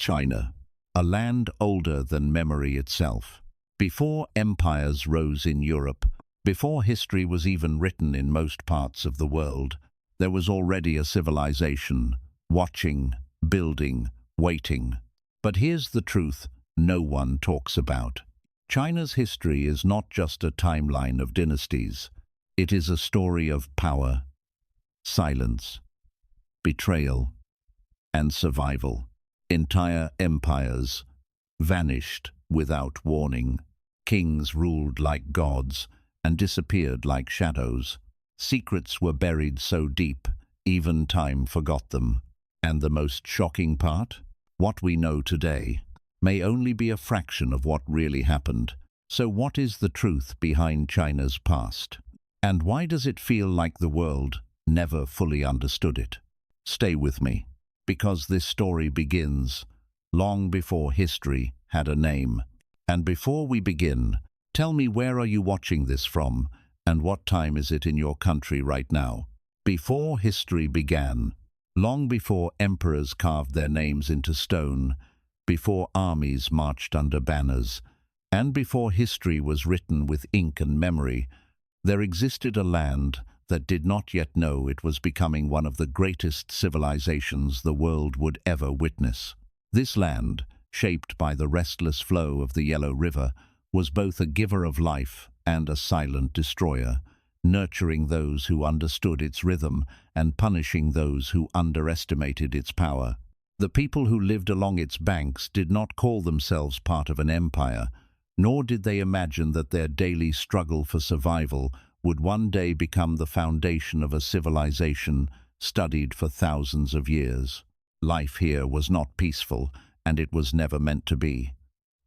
China, a land older than memory itself. Before empires rose in Europe, before history was even written in most parts of the world, there was already a civilization, watching, building, waiting. But here's the truth no one talks about. China's history is not just a timeline of dynasties. It is a story of power, silence, betrayal, and survival. Entire empires vanished without warning. Kings ruled like gods and disappeared like shadows. Secrets were buried so deep, even time forgot them. And the most shocking part? What we know today may only be a fraction of what really happened. So what is the truth behind China's past? And why does it feel like the world never fully understood it? Stay with me, because this story begins long before history had a name. And before we begin, tell me, where are you watching this from, and what time is it in your country right now? Before history began, long before emperors carved their names into stone, before armies marched under banners, and before history was written with ink and memory, there existed a land that did not yet know it was becoming one of the greatest civilizations the world would ever witness. This land, shaped by the restless flow of the Yellow River, was both a giver of life and a silent destroyer, nurturing those who understood its rhythm and punishing those who underestimated its power. The people who lived along its banks did not call themselves part of an empire, nor did they imagine that their daily struggle for survival would one day become the foundation of a civilization studied for thousands of years. Life here was not peaceful, and it was never meant to be.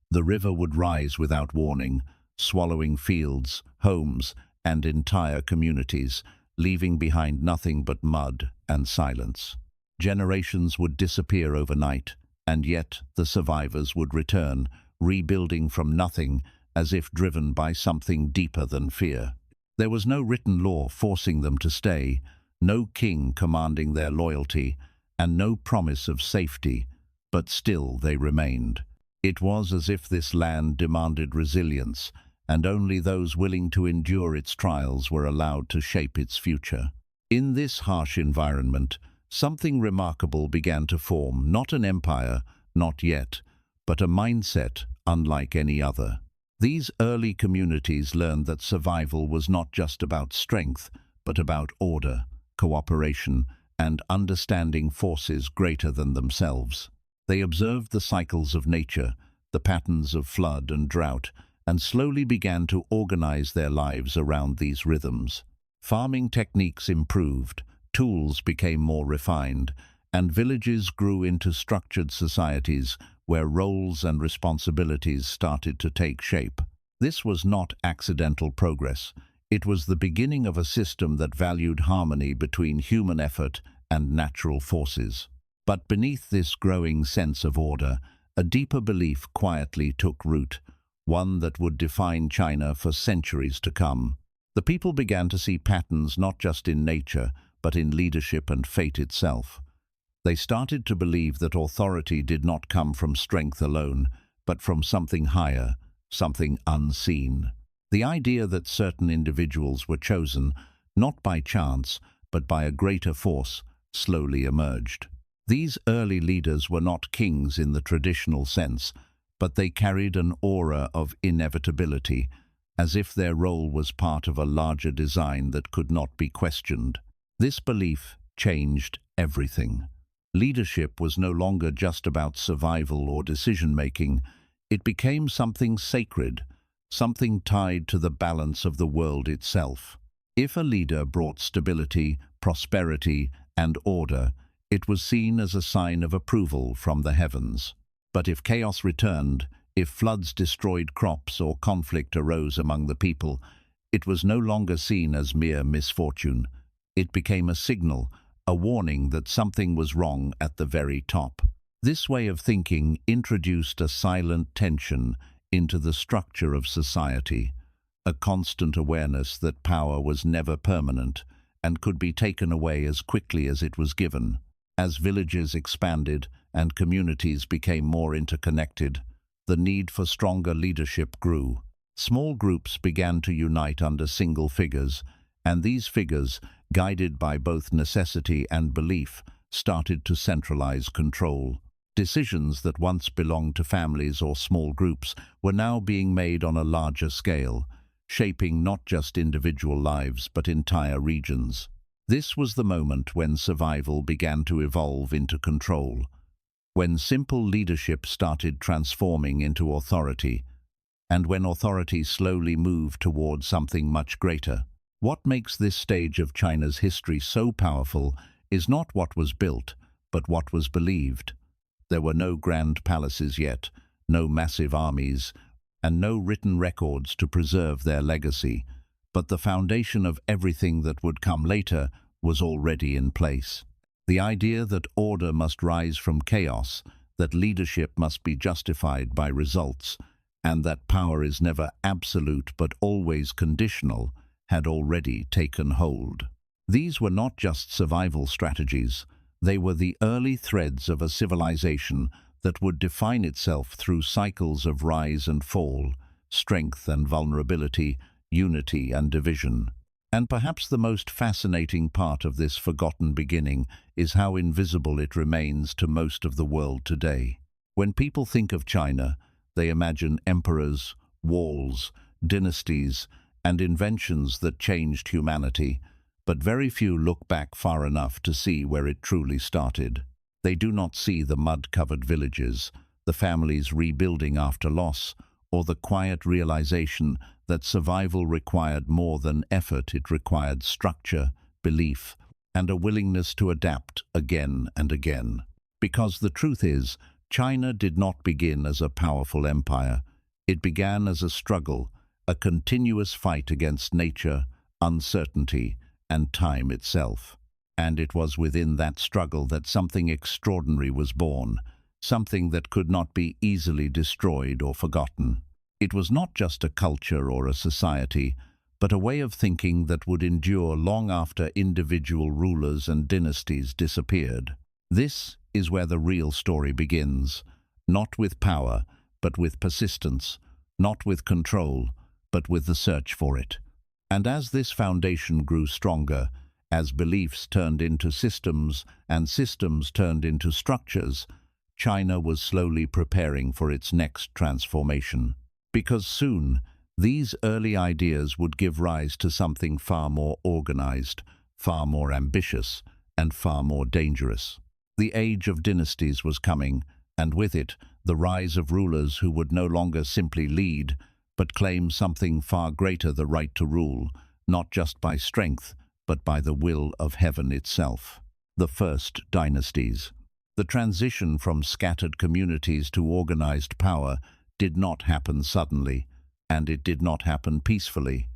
The river would rise without warning, swallowing fields, homes, and entire communities, leaving behind nothing but mud and silence. Generations would disappear overnight, and yet the survivors would return, rebuilding from nothing, as if driven by something deeper than fear. There was no written law forcing them to stay, no king commanding their loyalty, and no promise of safety, but still they remained. It was as if this land demanded resilience, and only those willing to endure its trials were allowed to shape its future. In this harsh environment, something remarkable began to form, not an empire, not yet, but a mindset unlike any other. These early communities learned that survival was not just about strength, but about order, cooperation, and understanding forces greater than themselves. They observed the cycles of nature, the patterns of flood and drought, and slowly began to organize their lives around these rhythms. Farming techniques improved, tools became more refined, and villages grew into structured societies where roles and responsibilities started to take shape. This was not accidental progress. It was the beginning of a system that valued harmony between human effort and natural forces. But beneath this growing sense of order, a deeper belief quietly took root, one that would define China for centuries to come. The people began to see patterns not just in nature, but in leadership and fate itself. They started to believe that authority did not come from strength alone, but from something higher, something unseen. The idea that certain individuals were chosen, not by chance, but by a greater force, slowly emerged. These early leaders were not kings in the traditional sense, but they carried an aura of inevitability, as if their role was part of a larger design that could not be questioned. This belief changed everything. Leadership was no longer just about survival or decision-making. It became something sacred, something tied to the balance of the world itself. If a leader brought stability, prosperity, and order, it was seen as a sign of approval from the heavens. But if chaos returned, if floods destroyed crops or conflict arose among the people, it was no longer seen as mere misfortune. It became a signal, a warning that something was wrong at the very top. This way of thinking introduced a silent tension into the structure of society, a constant awareness that power was never permanent and could be taken away as quickly as it was given. As villages expanded and communities became more interconnected, the need for stronger leadership grew. Small groups began to unite under single figures, and these figures, guided by both necessity and belief, started to centralize control. Decisions that once belonged to families or small groups were now being made on a larger scale, shaping not just individual lives but entire regions. This was the moment when survival began to evolve into control, when simple leadership started transforming into authority, and when authority slowly moved toward something much greater. What makes this stage of China's history so powerful is not what was built, but what was believed. There were no grand palaces yet, no massive armies, and no written records to preserve their legacy, but the foundation of everything that would come later was already in place. The idea that order must rise from chaos, that leadership must be justified by results, and that power is never absolute but always conditional, had already taken hold. These were not just survival strategies, they were the early threads of a civilization that would define itself through cycles of rise and fall, strength and vulnerability, unity and division. And perhaps the most fascinating part of this forgotten beginning is how invisible it remains to most of the world today. When people think of China, they imagine emperors, walls, dynasties, and inventions that changed humanity, but very few look back far enough to see where it truly started. They do not see the mud-covered villages, the families rebuilding after loss, or the quiet realization that survival required more than effort. It required structure, belief, and a willingness to adapt again and again. Because the truth is, China did not begin as a powerful empire. It began as a struggle, a continuous fight against nature, uncertainty, and time itself. And it was within that struggle that something extraordinary was born, something that could not be easily destroyed or forgotten. It was not just a culture or a society, but a way of thinking that would endure long after individual rulers and dynasties disappeared. This is where the real story begins, not with power, but with persistence, not with control, but with the search for it. And as this foundation grew stronger, as beliefs turned into systems and systems turned into structures, China was slowly preparing for its next transformation. Because soon, these early ideas would give rise to something far more organized, far more ambitious, and far more dangerous. The age of dynasties was coming, and with it, the rise of rulers who would no longer simply lead, but claim something far greater: the right to rule, not just by strength, but by the will of heaven itself. The first dynasties. The transition from scattered communities to organized power did not happen suddenly, and it did not happen peacefully.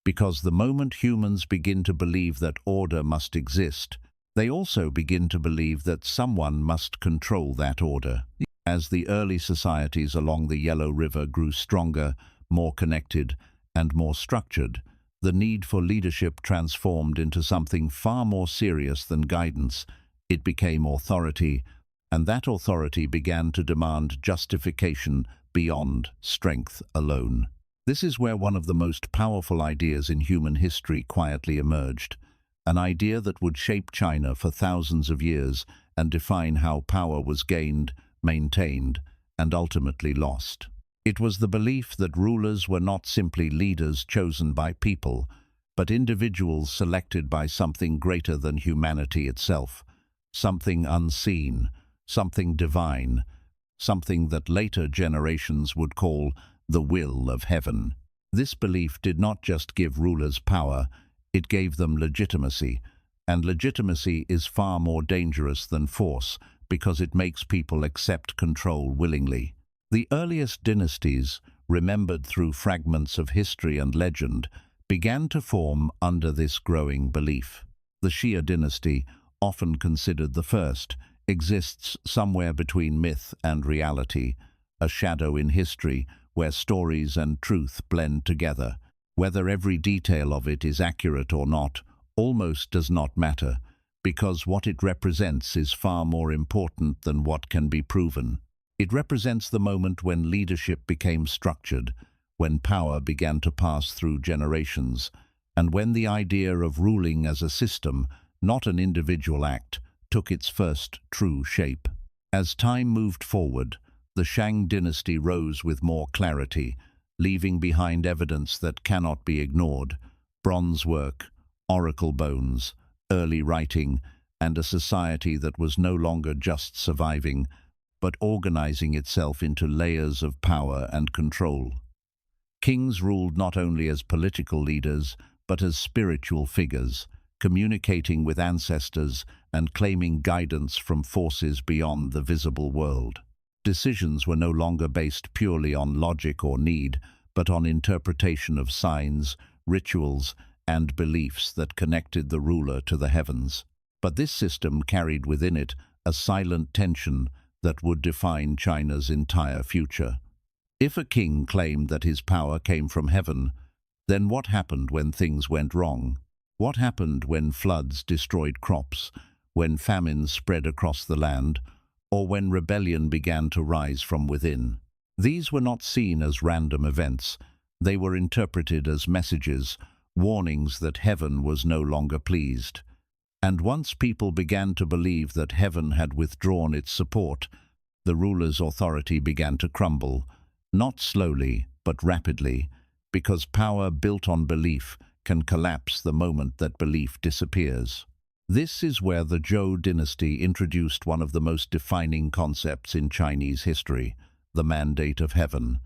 Because the moment humans begin to believe that order must exist, they also begin to believe that someone must control that order. As the early societies along the Yellow River grew stronger, more connected, and more structured, the need for leadership transformed into something far more serious than guidance. It became authority, and that authority began to demand justification beyond strength alone. This is where one of the most powerful ideas in human history quietly emerged, an idea that would shape China for thousands of years and define how power was gained, maintained, and ultimately lost. It was the belief that rulers were not simply leaders chosen by people, but individuals selected by something greater than humanity itself, something unseen, something divine, something that later generations would call the will of heaven. This belief did not just give rulers power, it gave them legitimacy, and legitimacy is far more dangerous than force because it makes people accept control willingly. The earliest dynasties, remembered through fragments of history and legend, began to form under this growing belief. The Xia dynasty, often considered the first, exists somewhere between myth and reality, a shadow in history where stories and truth blend together. Whether every detail of it is accurate or not almost does not matter, because what it represents is far more important than what can be proven. It represents the moment when leadership became structured, when power began to pass through generations, and when the idea of ruling as a system, not an individual act, took its first true shape. As time moved forward, the Shang dynasty rose with more clarity, leaving behind evidence that cannot be ignored: bronze work, oracle bones, early writing, and a society that was no longer just surviving, but organizing itself into layers of power and control. Kings ruled not only as political leaders, but as spiritual figures, communicating with ancestors and claiming guidance from forces beyond the visible world. Decisions were no longer based purely on logic or need, but on interpretation of signs, rituals, and beliefs that connected the ruler to the heavens. But this system carried within it a silent tension that would define China's entire future. If a king claimed that his power came from heaven, then what happened when things went wrong? What happened when floods destroyed crops, when famines spread across the land, or when rebellion began to rise from within? These were not seen as random events. They were interpreted as messages, warnings that heaven was no longer pleased. And once people began to believe that heaven had withdrawn its support, the ruler's authority began to crumble, not slowly, but rapidly, because power built on belief can collapse the moment that belief disappears. This is where the Zhou dynasty introduced one of the most defining concepts in Chinese history: the mandate of heaven.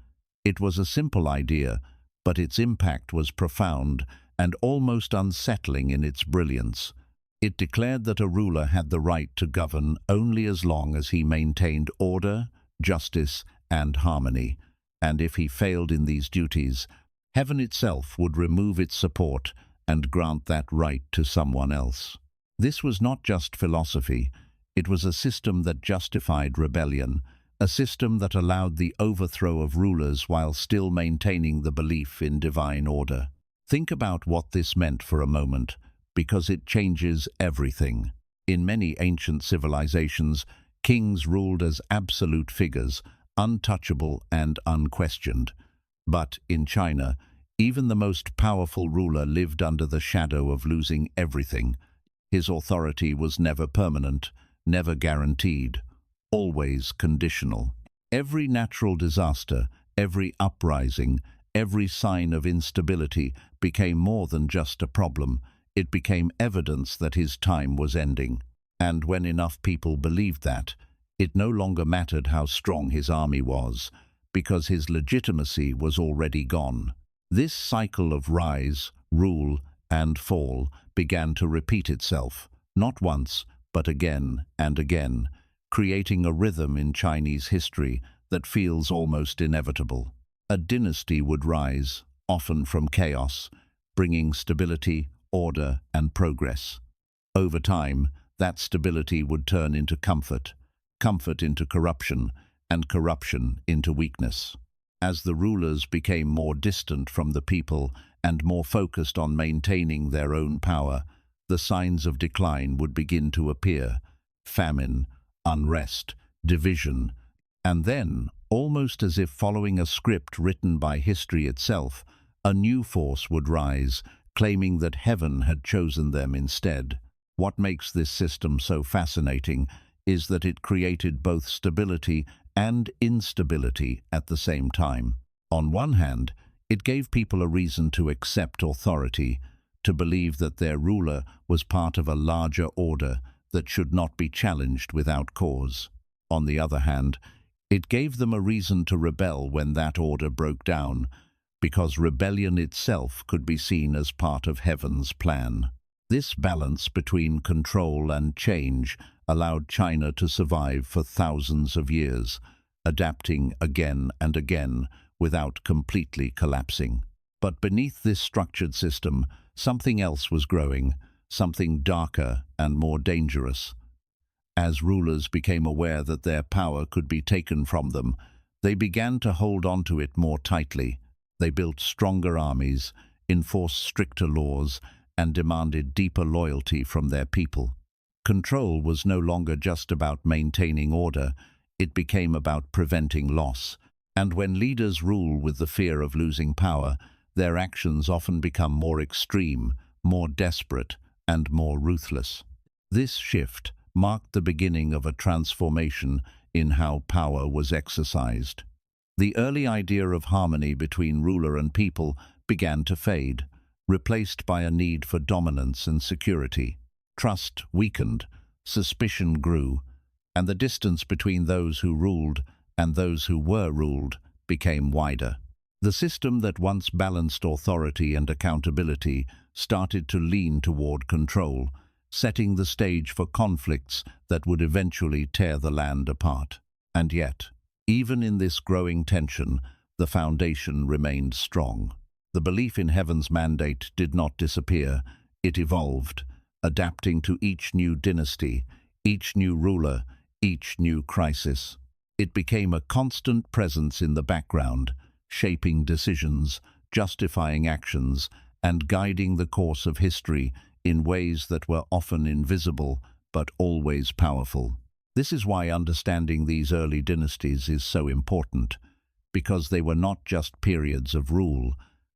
It was a simple idea, but its impact was profound and almost unsettling in its brilliance. It declared that a ruler had the right to govern only as long as he maintained order, justice, and harmony, and if he failed in these duties, heaven itself would remove its support and grant that right to someone else. This was not just philosophy, it was a system that justified rebellion, a system that allowed the overthrow of rulers while still maintaining the belief in divine order. Think about what this meant for a moment, because it changes everything. In many ancient civilizations, kings ruled as absolute figures, untouchable and unquestioned. But in China, even the most powerful ruler lived under the shadow of losing everything. His authority was never permanent, never guaranteed, always conditional. Every natural disaster, every uprising, every sign of instability became more than just a problem. It became evidence that his time was ending. And when enough people believed that, it no longer mattered how strong his army was, because his legitimacy was already gone. This cycle of rise, rule, and fall began to repeat itself, not once, but again and again, creating a rhythm in Chinese history that feels almost inevitable. A dynasty would rise, often from chaos, bringing stability, order, and progress. Over time, that stability would turn into comfort, comfort into corruption, and corruption into weakness. As the rulers became more distant from the people and more focused on maintaining their own power, the signs of decline would begin to appear: famine, unrest, division, and then, almost as if following a script written by history itself, a new force would rise, claiming that heaven had chosen them instead. What makes this system so fascinating is that it created both stability and instability at the same time. On one hand, it gave people a reason to accept authority, to believe that their ruler was part of a larger order that should not be challenged without cause. On the other hand, it gave them a reason to rebel when that order broke down, because rebellion itself could be seen as part of heaven's plan. This balance between control and change allowed China to survive for thousands of years, adapting again and again without completely collapsing. But beneath this structured system, something else was growing, something darker and more dangerous. As rulers became aware that their power could be taken from them, they began to hold on to it more tightly. They built stronger armies, enforced stricter laws, and demanded deeper loyalty from their people. Control was no longer just about maintaining order, it became about preventing loss. And when leaders rule with the fear of losing power, their actions often become more extreme, more desperate, and more ruthless. This shift marked the beginning of a transformation in how power was exercised. The early idea of harmony between ruler and people began to fade, replaced by a need for dominance and security. Trust weakened, suspicion grew, and the distance between those who ruled and those who were ruled became wider. The system that once balanced authority and accountability started to lean toward control, setting the stage for conflicts that would eventually tear the land apart. And yet, even in this growing tension, the foundation remained strong. The belief in heaven's mandate did not disappear, it evolved, adapting to each new dynasty, each new ruler, each new crisis. It became a constant presence in the background, shaping decisions, justifying actions, and guiding the course of history in ways that were often invisible but always powerful. This is why understanding these early dynasties is so important, because they were not just periods of rule,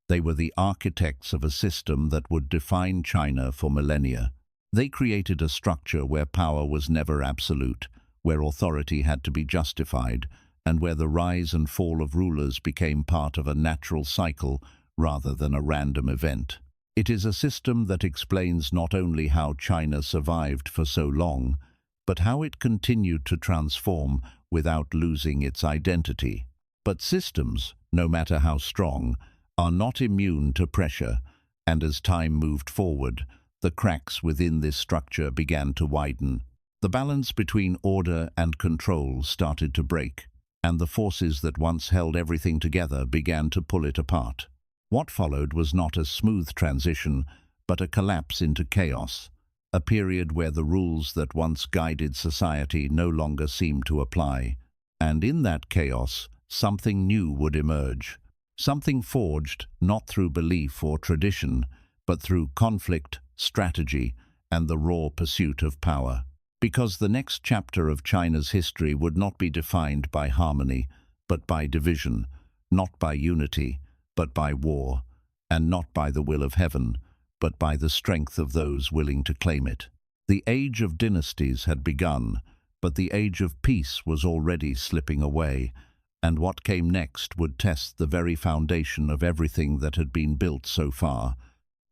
they were the architects of a system that would define China for millennia. They created a structure where power was never absolute, where authority had to be justified, and where the rise and fall of rulers became part of a natural cycle rather than a random event. It is a system that explains not only how China survived for so long, but how it continued to transform without losing its identity. But systems, no matter how strong, are not immune to pressure, and as time moved forward, the cracks within this structure began to widen. The balance between order and control started to break, and the forces that once held everything together began to pull it apart. What followed was not a smooth transition, but a collapse into chaos, a period where the rules that once guided society no longer seemed to apply. And in that chaos, something new would emerge, something forged not through belief or tradition, but through conflict, strategy, and the raw pursuit of power. Because the next chapter of China's history would not be defined by harmony, but by division, not by unity, but by war, and not by the will of heaven, but by the strength of those willing to claim it. The age of dynasties had begun, but the age of peace was already slipping away, and what came next would test the very foundation of everything that had been built so far.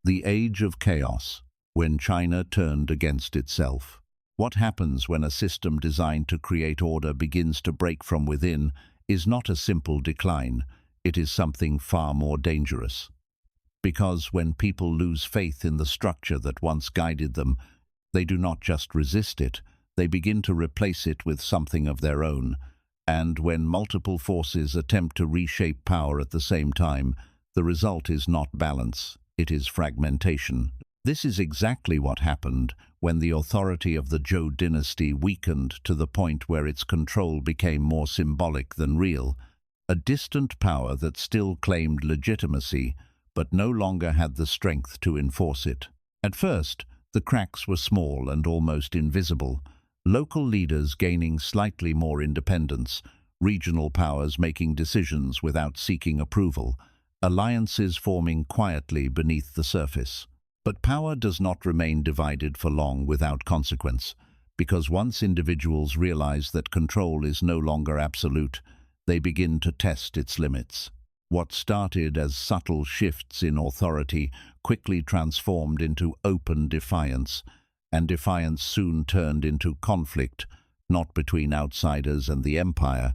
The age of chaos, when China turned against itself. What happens when a system designed to create order begins to break from within is not a simple decline, it is something far more dangerous. Because when people lose faith in the structure that once guided them, they do not just resist it, they begin to replace it with something of their own. And when multiple forces attempt to reshape power at the same time, the result is not balance, it is fragmentation. This is exactly what happened when the authority of the Zhou dynasty weakened to the point where its control became more symbolic than real, a distant power that still claimed legitimacy, but no longer had the strength to enforce it. At first, the cracks were small and almost invisible, local leaders gaining slightly more independence, regional powers making decisions without seeking approval, alliances forming quietly beneath the surface. But power does not remain divided for long without consequence, because once individuals realize that control is no longer absolute, they begin to test its limits. What started as subtle shifts in authority quickly transformed into open defiance, and defiance soon turned into conflict, not between outsiders and the empire,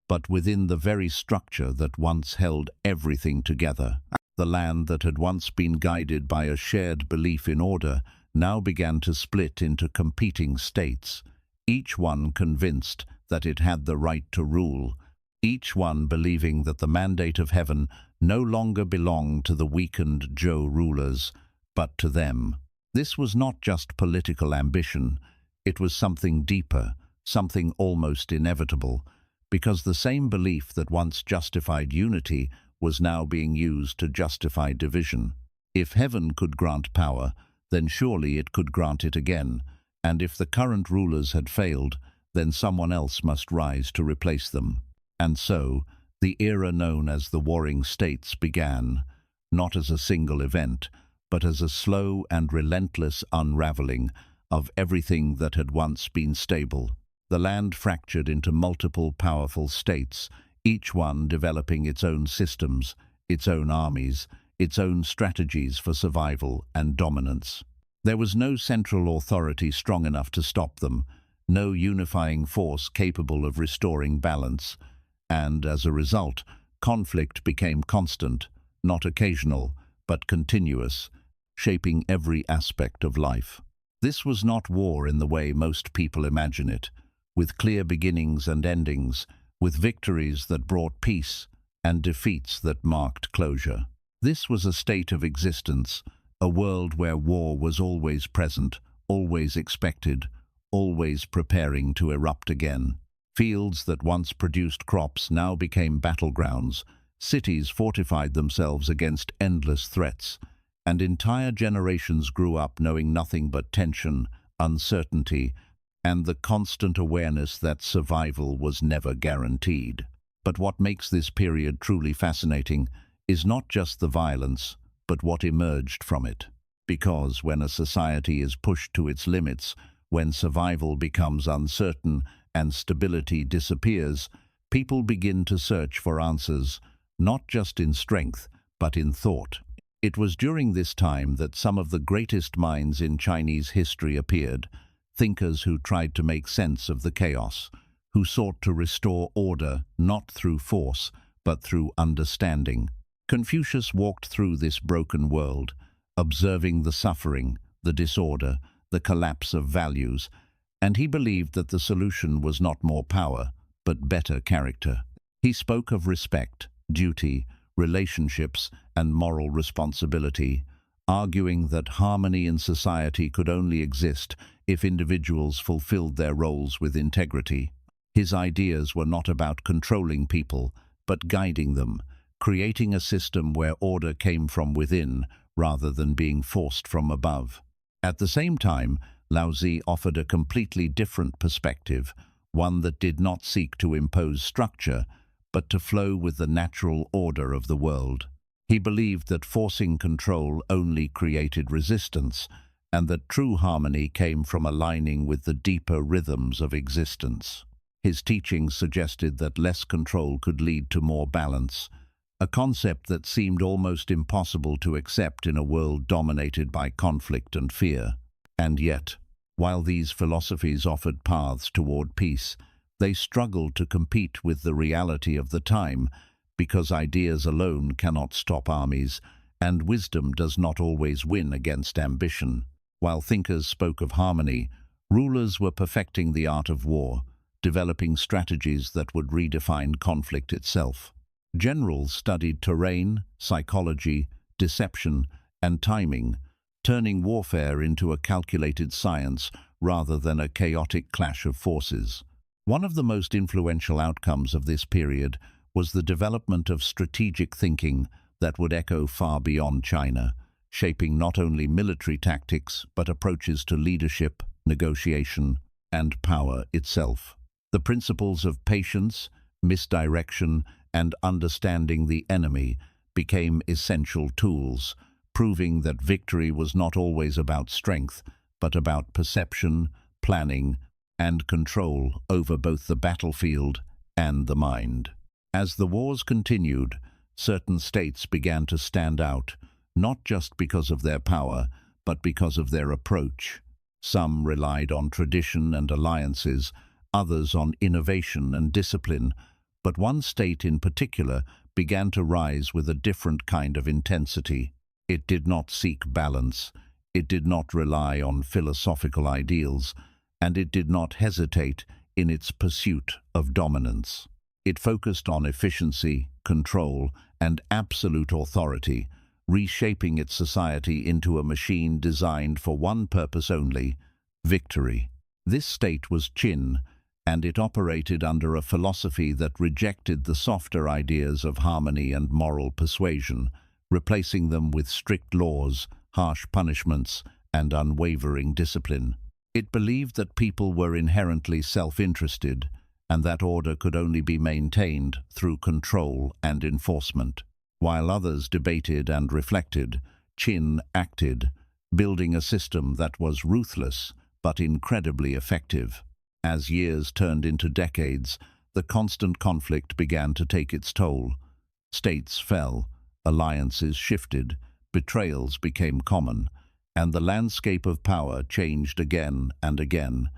but within the very structure that once held everything together. The land that had once been guided by a shared belief in order now began to split into competing states, each one convinced that it had the right to rule, each one believing that the mandate of heaven no longer belonged to the weakened Zhou rulers, but to them. This was not just political ambition, it was something deeper, something almost inevitable, because the same belief that once justified unity was now being used to justify division. If heaven could grant power, then surely it could grant it again, and if the current rulers had failed, then someone else must rise to replace them. And so, the era known as the Warring States began, not as a single event, but as a slow and relentless unraveling of everything that had once been stable. The land fractured into multiple powerful states, each one developing its own systems, its own armies, its own strategies for survival and dominance. There was no central authority strong enough to stop them, no unifying force capable of restoring balance, and as a result, conflict became constant, not occasional, but continuous, shaping every aspect of life. This was not war in the way most people imagine it, with clear beginnings and endings, with victories that brought peace and defeats that marked closure. This was a state of existence, a world where war was always present, always expected, always preparing to erupt again. Fields that once produced crops now became battlegrounds, cities fortified themselves against endless threats, and entire generations grew up knowing nothing but tension, uncertainty, and the constant awareness that survival was never guaranteed. But what makes this period truly fascinating is not just the violence, but what emerged from it. Because when a society is pushed to its limits, when survival becomes uncertain and stability disappears, people begin to search for answers, not just in strength, but in thought. It was during this time that some of the greatest minds in Chinese history appeared, thinkers who tried to make sense of the chaos, who sought to restore order not through force, but through understanding. Confucius walked through this broken world, observing the suffering, the disorder, the collapse of values, and he believed that the solution was not more power, but better character. He spoke of respect, duty, relationships, and moral responsibility, arguing that harmony in society could only exist if individuals fulfilled their roles with integrity. His ideas were not about controlling people, but guiding them, creating a system where order came from within rather than being forced from above. At the same time, Laozi offered a completely different perspective, one that did not seek to impose structure, but to flow with the natural order of the world. He believed that forcing control only created resistance, and that true harmony came from aligning with the deeper rhythms of existence. His teachings suggested that less control could lead to more balance, a concept that seemed almost impossible to accept in a world dominated by conflict and fear. And yet, while these philosophies offered paths toward peace, they struggled to compete with the reality of the time, because ideas alone cannot stop armies, and wisdom does not always win against ambition. While thinkers spoke of harmony, rulers were perfecting the art of war, developing strategies that would redefine conflict itself. Generals studied terrain, psychology, deception, and timing, turning warfare into a calculated science rather than a chaotic clash of forces. One of the most influential outcomes of this period was the development of strategic thinking that would echo far beyond China, shaping not only military tactics but approaches to leadership, negotiation, and power itself. The principles of patience, misdirection, and understanding the enemy became essential tools, proving that victory was not always about strength, but about perception, planning, and control over both the battlefield and the mind. As the wars continued, certain states began to stand out, not just because of their power, but because of their approach. Some relied on tradition and alliances, others on innovation and discipline, but one state in particular began to rise with a different kind of intensity. It did not seek balance, it did not rely on philosophical ideals, and it did not hesitate in its pursuit of dominance. It focused on efficiency, control, and absolute authority, reshaping its society into a machine designed for one purpose only: victory. This state was Qin, and it operated under a philosophy that rejected the softer ideas of harmony and moral persuasion, replacing them with strict laws, harsh punishments, and unwavering discipline. It believed that people were inherently self-interested, and that order could only be maintained through control and enforcement. While others debated and reflected, Qin acted, building a system that was ruthless but incredibly effective. As years turned into decades, the constant conflict began to take its toll. States fell, alliances shifted, betrayals became common, and the landscape of power changed again and again.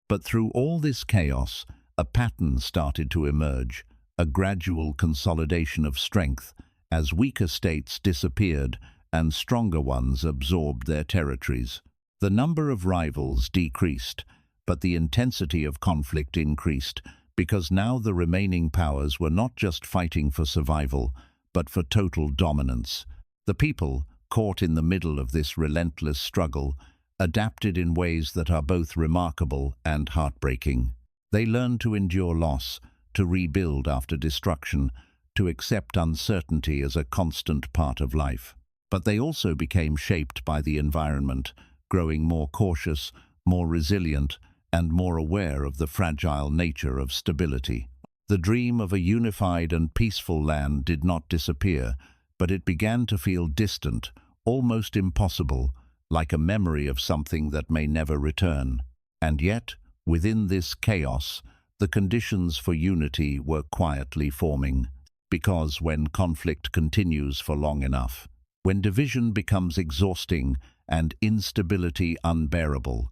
But through all this chaos, a pattern started to emerge, a gradual consolidation of strength, as weaker states disappeared and stronger ones absorbed their territories. The number of rivals decreased, but the intensity of conflict increased, because now the remaining powers were not just fighting for survival, but for total dominance. The people, caught in the middle of this relentless struggle, adapted in ways that are both remarkable and heartbreaking. They learned to endure loss, to rebuild after destruction, to accept uncertainty as a constant part of life. But they also became shaped by the environment, growing more cautious, more resilient, and more aware of the fragile nature of stability. The dream of a unified and peaceful land did not disappear, but it began to feel distant, almost impossible, like a memory of something that may never return. And yet, within this chaos, the conditions for unity were quietly forming. Because when conflict continues for long enough, when division becomes exhausting and instability unbearable,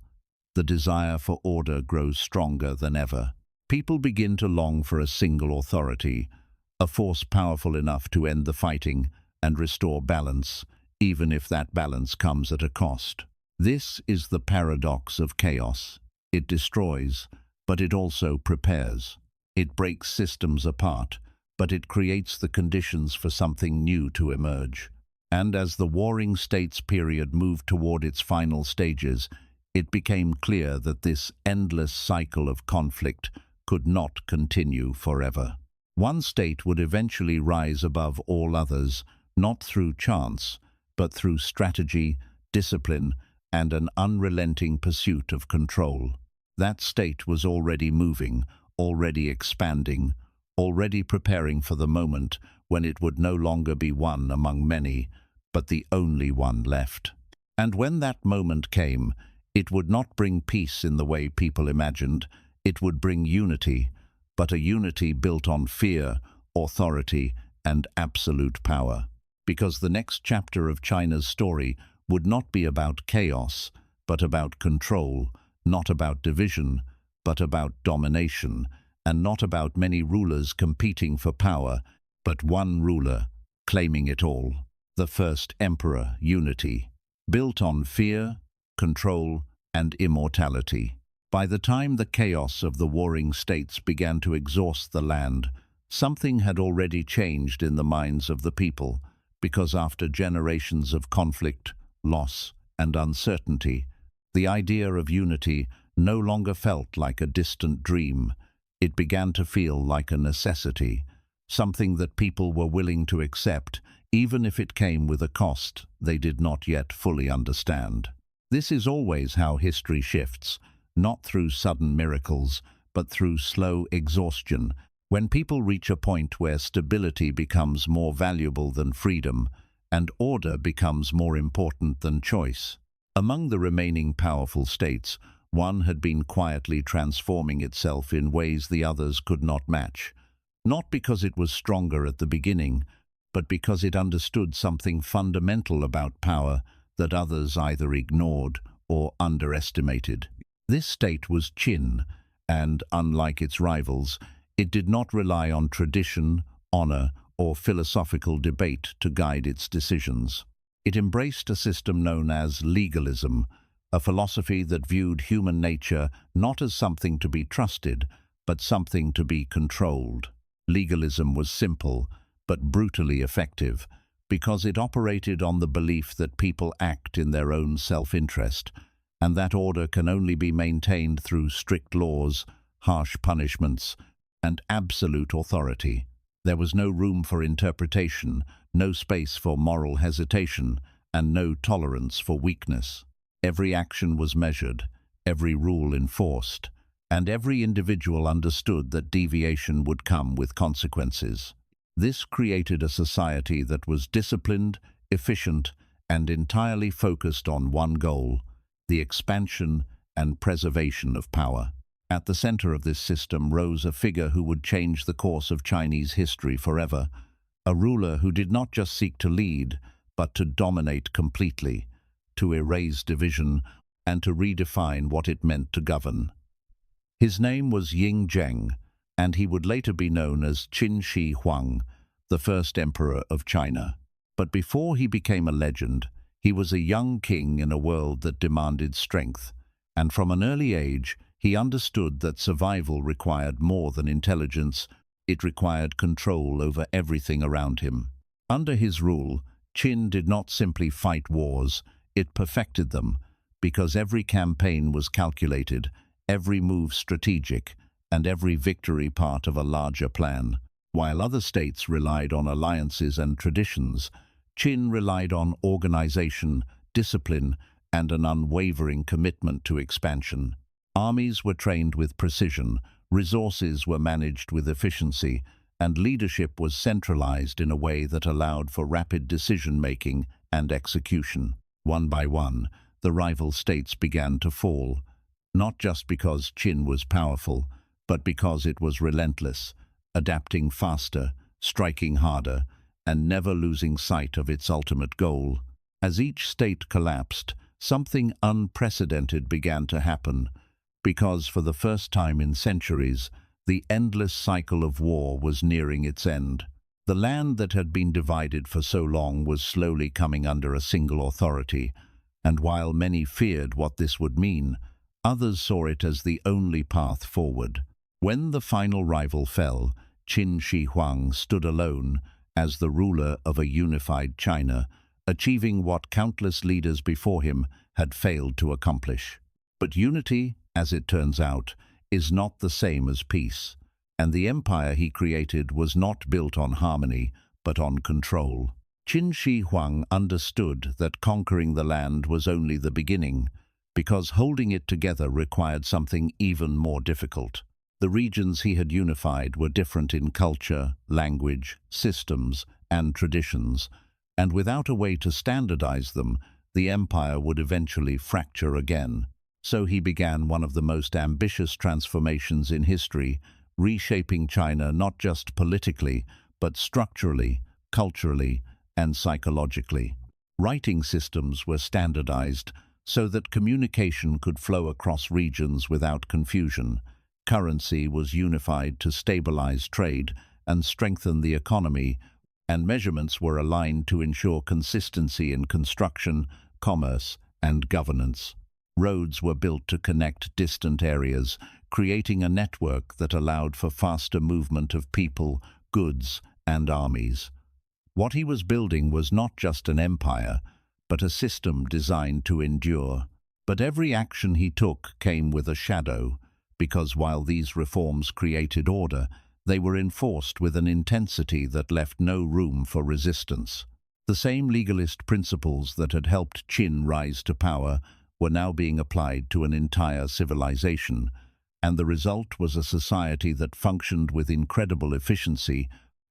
the desire for order grows stronger than ever. People begin to long for a single authority, a force powerful enough to end the fighting and restore balance, even if that balance comes at a cost. This is the paradox of chaos. It destroys, but it also prepares. It breaks systems apart, but it creates the conditions for something new to emerge. And as the warring states period moved toward its final stages, it became clear that this endless cycle of conflict could not continue forever. One state would eventually rise above all others, not through chance, but through strategy, discipline, and an unrelenting pursuit of control. That state was already moving, already expanding, already preparing for the moment when it would no longer be one among many, but the only one left. And when that moment came, it would not bring peace in the way people imagined. It would bring unity, but a unity built on fear, authority, and absolute power. Because the next chapter of China's story would not be about chaos, but about control, not about division, but about domination, and not about many rulers competing for power, but one ruler claiming it all. The first emperor, unity, built on fear, control, and immortality. By the time the chaos of the warring states began to exhaust the land, something had already changed in the minds of the people, because after generations of conflict, loss, and uncertainty, the idea of unity no longer felt like a distant dream. It began to feel like a necessity, something that people were willing to accept, even if it came with a cost they did not yet fully understand. This is always how history shifts, not through sudden miracles, but through slow exhaustion. When people reach a point where stability becomes more valuable than freedom, and order becomes more important than choice. Among the remaining powerful states, one had been quietly transforming itself in ways the others could not match. Not because it was stronger at the beginning, but because it understood something fundamental about power that others either ignored or underestimated. This state was Qin, and unlike its rivals, it did not rely on tradition, honor, or philosophical debate to guide its decisions. It embraced a system known as legalism, a philosophy that viewed human nature not as something to be trusted, but something to be controlled. Legalism was simple, but brutally effective, because it operated on the belief that people act in their own self-interest, and that order can only be maintained through strict laws, harsh punishments, and absolute authority. There was no room for interpretation, no space for moral hesitation, and no tolerance for weakness. Every action was measured, every rule enforced, and every individual understood that deviation would come with consequences. This created a society that was disciplined, efficient, and entirely focused on one goal: the expansion and preservation of power. At the center of this system rose a figure who would change the course of Chinese history forever, a ruler who did not just seek to lead, but to dominate completely, to erase division, and to redefine what it meant to govern. His name was Ying Zheng, and he would later be known as Qin Shi Huang, the first emperor of China. But before he became a legend, he was a young king in a world that demanded strength, and from an early age, he understood that survival required more than intelligence. It required control over everything around him. Under his rule, Qin did not simply fight wars, it perfected them, because every campaign was calculated, every move strategic, and every victory part of a larger plan. While other states relied on alliances and traditions, Qin relied on organization, discipline, and an unwavering commitment to expansion. Armies were trained with precision, resources were managed with efficiency, and leadership was centralized in a way that allowed for rapid decision-making and execution. One by one, the rival states began to fall, not just because Qin was powerful, but because it was relentless, adapting faster, striking harder, and never losing sight of its ultimate goal. As each state collapsed, something unprecedented began to happen, because for the first time in centuries, the endless cycle of war was nearing its end. The land that had been divided for so long was slowly coming under a single authority, and while many feared what this would mean, others saw it as the only path forward. When the final rival fell, Qin Shi Huang stood alone as the ruler of a unified China, achieving what countless leaders before him had failed to accomplish. But unity, as it turns out, is not the same as peace, and the empire he created was not built on harmony, but on control. Qin Shi Huang understood that conquering the land was only the beginning, because holding it together required something even more difficult. The regions he had unified were different in culture, language, systems, and traditions, and without a way to standardize them, the empire would eventually fracture again. So he began one of the most ambitious transformations in history, reshaping China not just politically, but structurally, culturally, and psychologically. Writing systems were standardized so that communication could flow across regions without confusion. Currency was unified to stabilize trade and strengthen the economy, and measurements were aligned to ensure consistency in construction, commerce, and governance. Roads were built to connect distant areas, creating a network that allowed for faster movement of people, goods, and armies. What he was building was not just an empire, but a system designed to endure. But every action he took came with a shadow, because while these reforms created order, they were enforced with an intensity that left no room for resistance. The same legalist principles that had helped Qin rise to power were now being applied to an entire civilization, and the result was a society that functioned with incredible efficiency,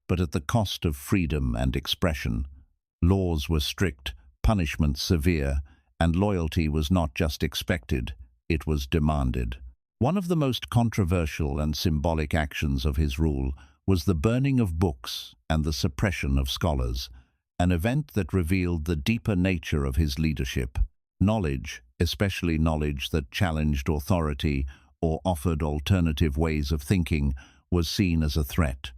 but at the cost of freedom and expression. Laws were strict, punishments severe, and loyalty was not just expected, it was demanded. One of the most controversial and symbolic actions of his rule was the burning of books and the suppression of scholars, an event that revealed the deeper nature of his leadership. Knowledge, especially knowledge that challenged authority or offered alternative ways of thinking, was seen as a threat.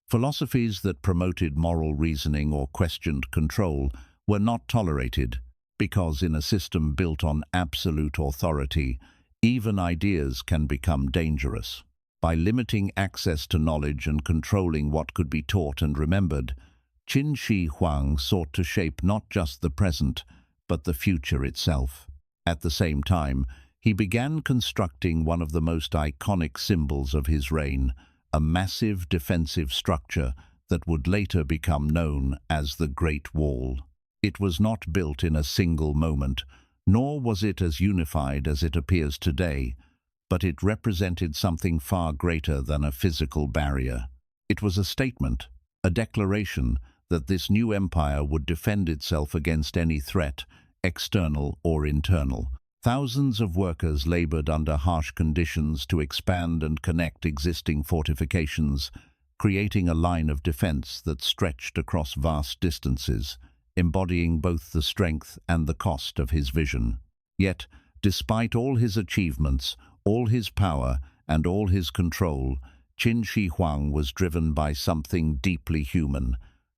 Philosophies that promoted moral reasoning or questioned control were not tolerated, because in a system built on absolute authority, even ideas can become dangerous. By limiting access to knowledge and controlling what could be taught and remembered, Qin Shi Huang sought to shape not just the present, but the future itself. At the same time, he began constructing one of the most iconic symbols of his reign, a massive defensive structure that would later become known as the Great Wall. It was not built in a single moment, Nor was it as unified as it appears today, but it represented something far greater than a physical barrier. It was a statement, a declaration that this new empire would defend itself against any threat, external or internal. Thousands of workers labored under harsh conditions to expand and connect existing fortifications, creating a line of defense that stretched across vast distances, embodying both the strength and the cost of his vision. Yet, despite all his achievements, all his power, and all his control, Qin Shi Huang was driven by something deeply human,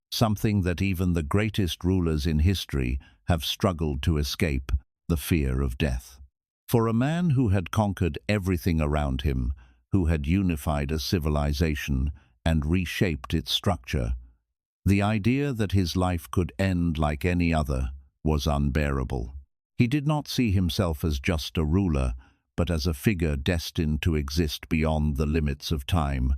something that even the greatest rulers in history have struggled to escape: the fear of death. For a man who had conquered everything around him, who had unified a civilization and reshaped its structure, the idea that his life could end like any other was unbearable. He did not see himself as just a ruler, but as a figure destined to exist beyond the limits of time,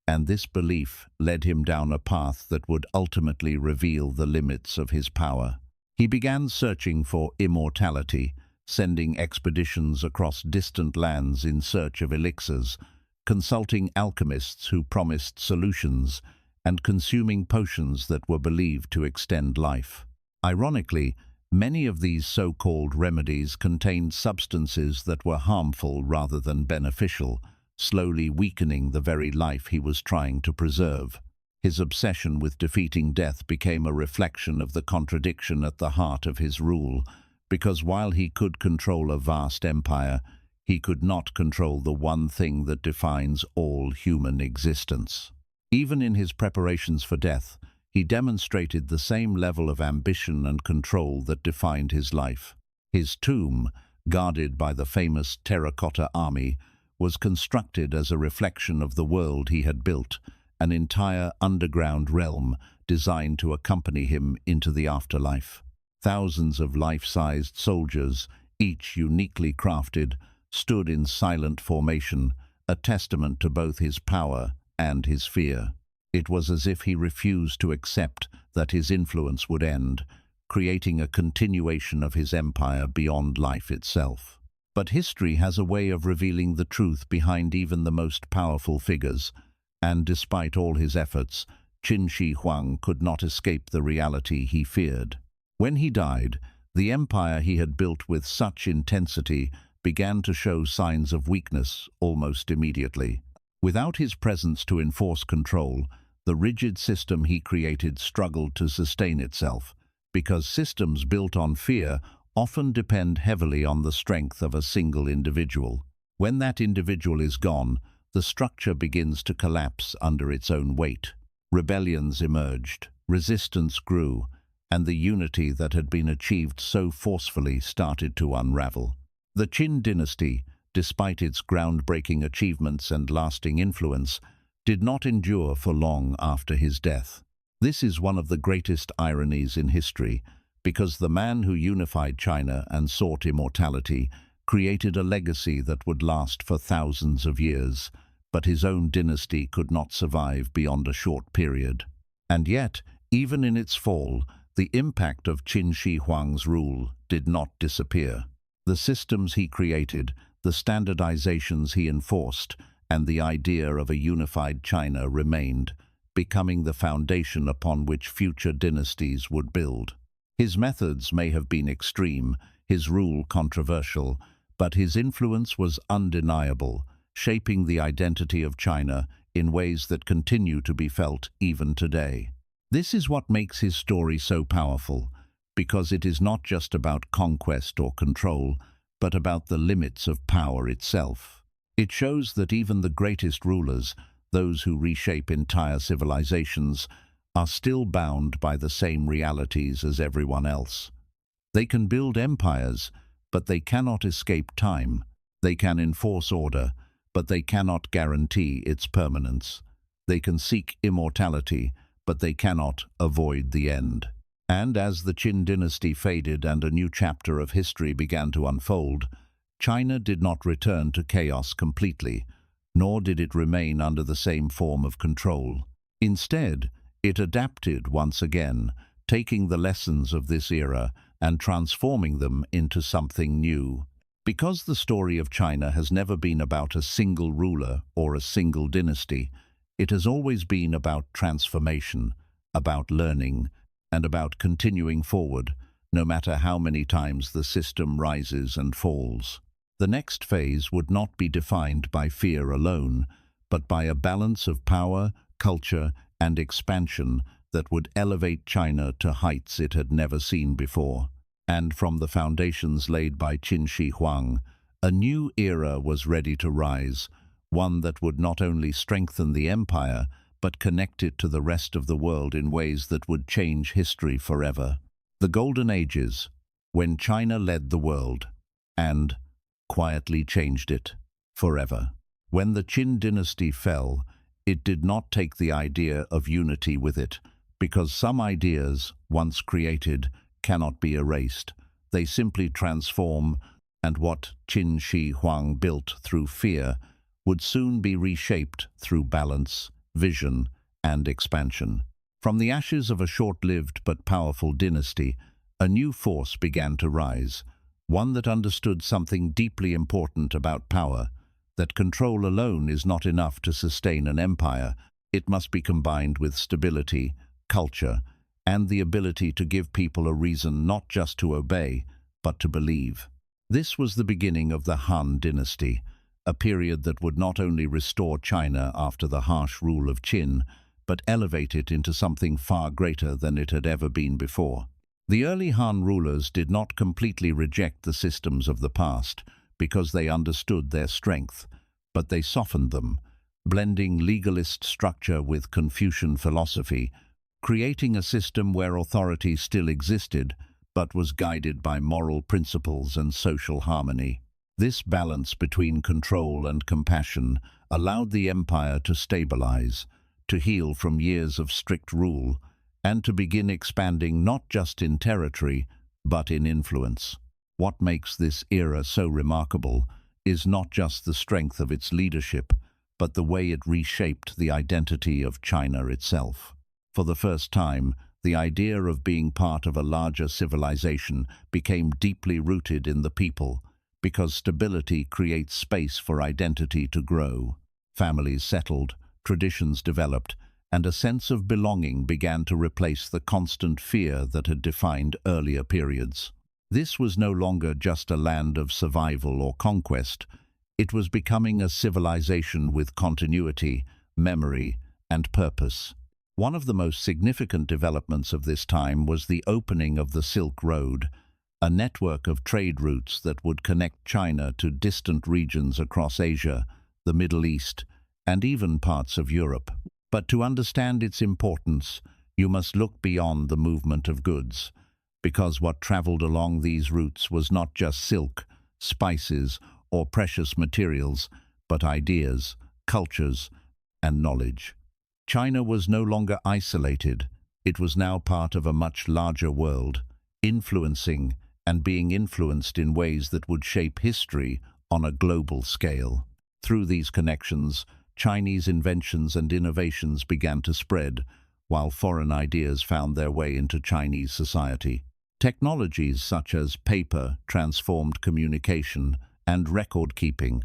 and this belief led him down a path that would ultimately reveal the limits of his power. He began searching for immortality, sending expeditions across distant lands in search of elixirs, consulting alchemists who promised solutions, and consuming potions that were believed to extend life. Ironically, many of these so-called remedies contained substances that were harmful rather than beneficial, slowly weakening the very life he was trying to preserve. His obsession with defeating death became a reflection of the contradiction at the heart of his rule, because while he could control a vast empire, he could not control the one thing that defines all human existence. Even in his preparations for death, he demonstrated the same level of ambition and control that defined his life. His tomb, guarded by the famous terracotta army, was constructed as a reflection of the world he had built, an entire underground realm designed to accompany him into the afterlife. Thousands of life-sized soldiers, each uniquely crafted, stood in silent formation, a testament to both his power and his fear. It was as if he refused to accept that his influence would end, creating a continuation of his empire beyond life itself. But history has a way of revealing the truth behind even the most powerful figures, and despite all his efforts, Qin Shi Huang could not escape the reality he feared. When he died, the empire he had built with such intensity began to show signs of weakness almost immediately. Without his presence to enforce control, the rigid system he created struggled to sustain itself, because systems built on fear often depend heavily on the strength of a single individual. When that individual is gone, the structure begins to collapse under its own weight. Rebellions emerged, resistance grew, and the unity that had been achieved so forcefully started to unravel. The Qin dynasty, despite its groundbreaking achievements and lasting influence, did not endure for long after his death. This is one of the greatest ironies in history, because the man who unified China and sought immortality created a legacy that would last for thousands of years, but his own dynasty could not survive beyond a short period. And yet, even in its fall, the impact of Qin Shi Huang's rule did not disappear. The systems he created, the standardizations he enforced, and the idea of a unified China remained, becoming the foundation upon which future dynasties would build. His methods may have been extreme, his rule controversial, but his influence was undeniable, shaping the identity of China in ways that continue to be felt even today. This is what makes his story so powerful, because it is not just about conquest or control, but about the limits of power itself. It shows that even the greatest rulers, those who reshape entire civilizations, are still bound by the same realities as everyone else. They can build empires, but they cannot escape time. They can enforce order, but they cannot guarantee its permanence. They can seek immortality, but they cannot avoid the end. And as the Qin dynasty faded and a new chapter of history began to unfold, China did not return to chaos completely, nor did it remain under the same form of control. Instead, it adapted once again, taking the lessons of this era and transforming them into something new. Because the story of China has never been about a single ruler or a single dynasty, it has always been about transformation, about learning, and about continuing forward, no matter how many times the system rises and falls. The next phase would not be defined by fear alone, but by a balance of power, culture, and expansion that would elevate China to heights it had never seen before. And from the foundations laid by Qin Shi Huang, a new era was ready to rise, one that would not only strengthen the empire, but connect it to the rest of the world in ways that would change history forever. The Golden Ages, when China led the world, and quietly changed it forever. When the Qin dynasty fell, it did not take the idea of unity with it, because some ideas, once created, cannot be erased. They simply transform, and what Qin Shi Huang built through fear would soon be reshaped through balance, vision, and expansion. From the ashes of a short-lived but powerful dynasty, a new force began to rise, one that understood something deeply important about power, that control alone is not enough to sustain an empire. It must be combined with stability, culture, and the ability to give people a reason not just to obey, but to believe. This was the beginning of the Han dynasty, a period that would not only restore China after the harsh rule of Qin, but elevate it into something far greater than it had ever been before. The early Han rulers did not completely reject the systems of the past because they understood their strength, but they softened them, blending legalist structure with Confucian philosophy, creating a system where authority still existed, but was guided by moral principles and social harmony. This balance between control and compassion allowed the empire to stabilize, to heal from years of strict rule, and to begin expanding not just in territory, but in influence. What makes this era so remarkable is not just the strength of its leadership, but the way it reshaped the identity of China itself. For the first time, the idea of being part of a larger civilization became deeply rooted in the people, because stability creates space for identity to grow. Families settled, traditions developed, and a sense of belonging began to replace the constant fear that had defined earlier periods. This was no longer just a land of survival or conquest. It was becoming a civilization with continuity, memory, and purpose. One of the most significant developments of this time was the opening of the Silk Road, a network of trade routes that would connect China to distant regions across Asia, the Middle East, and even parts of Europe. But to understand its importance, you must look beyond the movement of goods, because what traveled along these routes was not just silk, spices, or precious materials, but ideas, cultures, and knowledge. China was no longer isolated. It was now part of a much larger world, influencing and being influenced in ways that would shape history on a global scale. Through these connections, Chinese inventions and innovations began to spread, while foreign ideas found their way into Chinese society. Technologies such as paper transformed communication and record-keeping,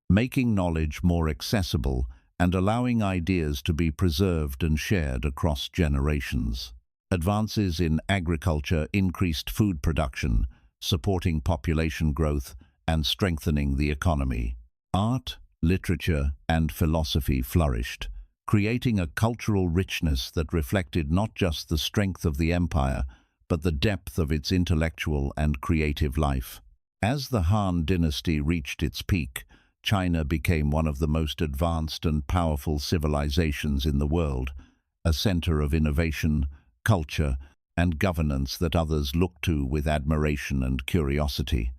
making knowledge more accessible and allowing ideas to be preserved and shared across generations. Advances in agriculture increased food production, supporting population growth and strengthening the economy. Art, literature, and philosophy flourished, creating a cultural richness that reflected not just the strength of the empire, but the depth of its intellectual and creative life. As the Han dynasty reached its peak, China became one of the most advanced and powerful civilizations in the world, a center of innovation, culture, and governance that others looked to with admiration and curiosity.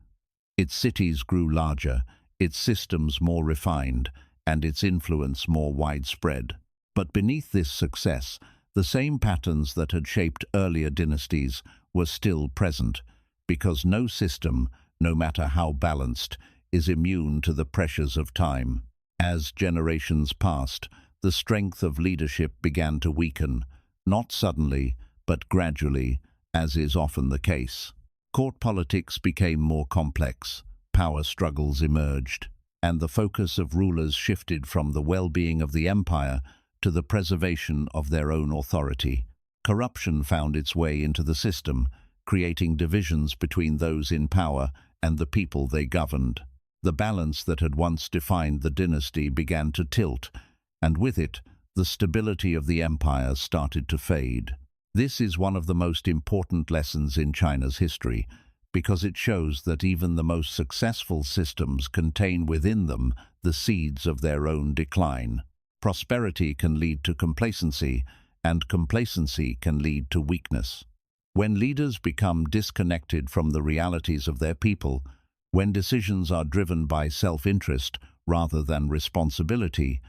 Its cities grew larger, its systems more refined, and its influence more widespread. But beneath this success, the same patterns that had shaped earlier dynasties were still present, because no system, no matter how balanced, is immune to the pressures of time. As generations passed, the strength of leadership began to weaken, not suddenly, but gradually, as is often the case. Court politics became more complex, power struggles emerged, and the focus of rulers shifted from the well-being of the empire to the preservation of their own authority. Corruption found its way into the system, creating divisions between those in power and the people they governed. The balance that had once defined the dynasty began to tilt, and with it, the stability of the empire started to fade. This is one of the most important lessons in China's history, because it shows that even the most successful systems contain within them the seeds of their own decline. Prosperity can lead to complacency, and complacency can lead to weakness. When leaders become disconnected from the realities of their people, when decisions are driven by self-interest rather than responsibility,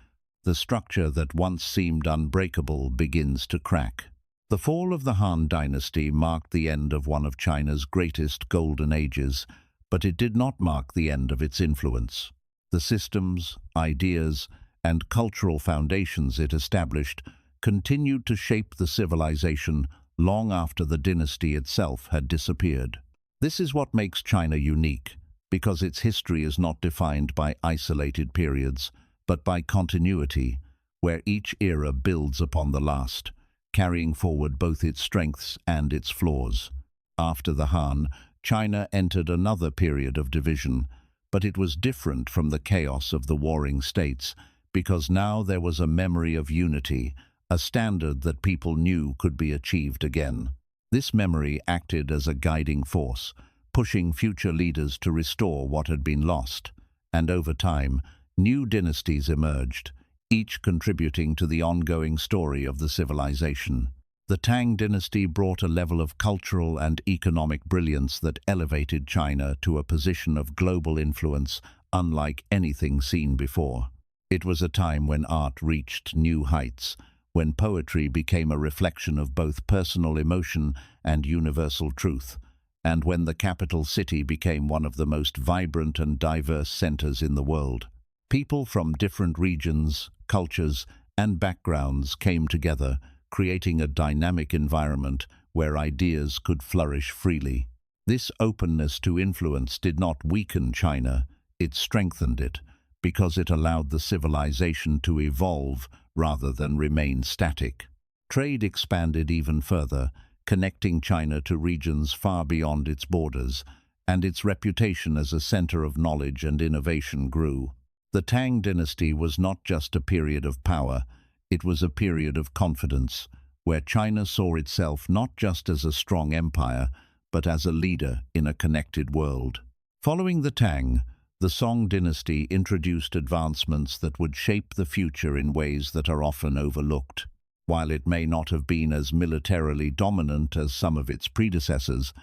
the structure that once seemed unbreakable begins to crack. The fall of the Han dynasty marked the end of one of China's greatest golden ages, but it did not mark the end of its influence. The systems, ideas, and cultural foundations it established continued to shape the civilization long after the dynasty itself had disappeared. This is what makes China unique, because its history is not defined by isolated periods, but by continuity, where each era builds upon the last, carrying forward both its strengths and its flaws. After the Han, China entered another period of division, but it was different from the chaos of the warring states, because now there was a memory of unity, a standard that people knew could be achieved again. This memory acted as a guiding force, pushing future leaders to restore what had been lost, and over time, new dynasties emerged, each contributing to the ongoing story of the civilization. The Tang dynasty brought a level of cultural and economic brilliance that elevated China to a position of global influence unlike anything seen before. It was a time when art reached new heights, when poetry became a reflection of both personal emotion and universal truth, and when the capital city became one of the most vibrant and diverse centers in the world. People from different regions, cultures, and backgrounds came together, creating a dynamic environment where ideas could flourish freely. This openness to influence did not weaken China, it strengthened it, because it allowed the civilization to evolve rather than remain static. Trade expanded even further, connecting China to regions far beyond its borders, and its reputation as a center of knowledge and innovation grew. The Tang dynasty was not just a period of power, it was a period of confidence, where China saw itself not just as a strong empire, but as a leader in a connected world. Following the Tang, the Song dynasty introduced advancements that would shape the future in ways that are often overlooked. While it may not have been as militarily dominant as some of its predecessors,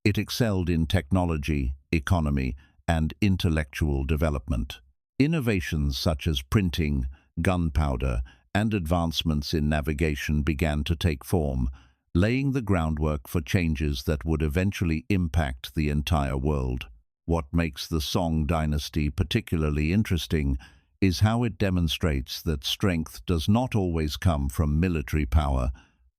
it excelled in technology, economy, and intellectual development. Innovations such as printing, gunpowder, and advancements in navigation began to take form, laying the groundwork for changes that would eventually impact the entire world. What makes the Song dynasty particularly interesting is how it demonstrates that strength does not always come from military power,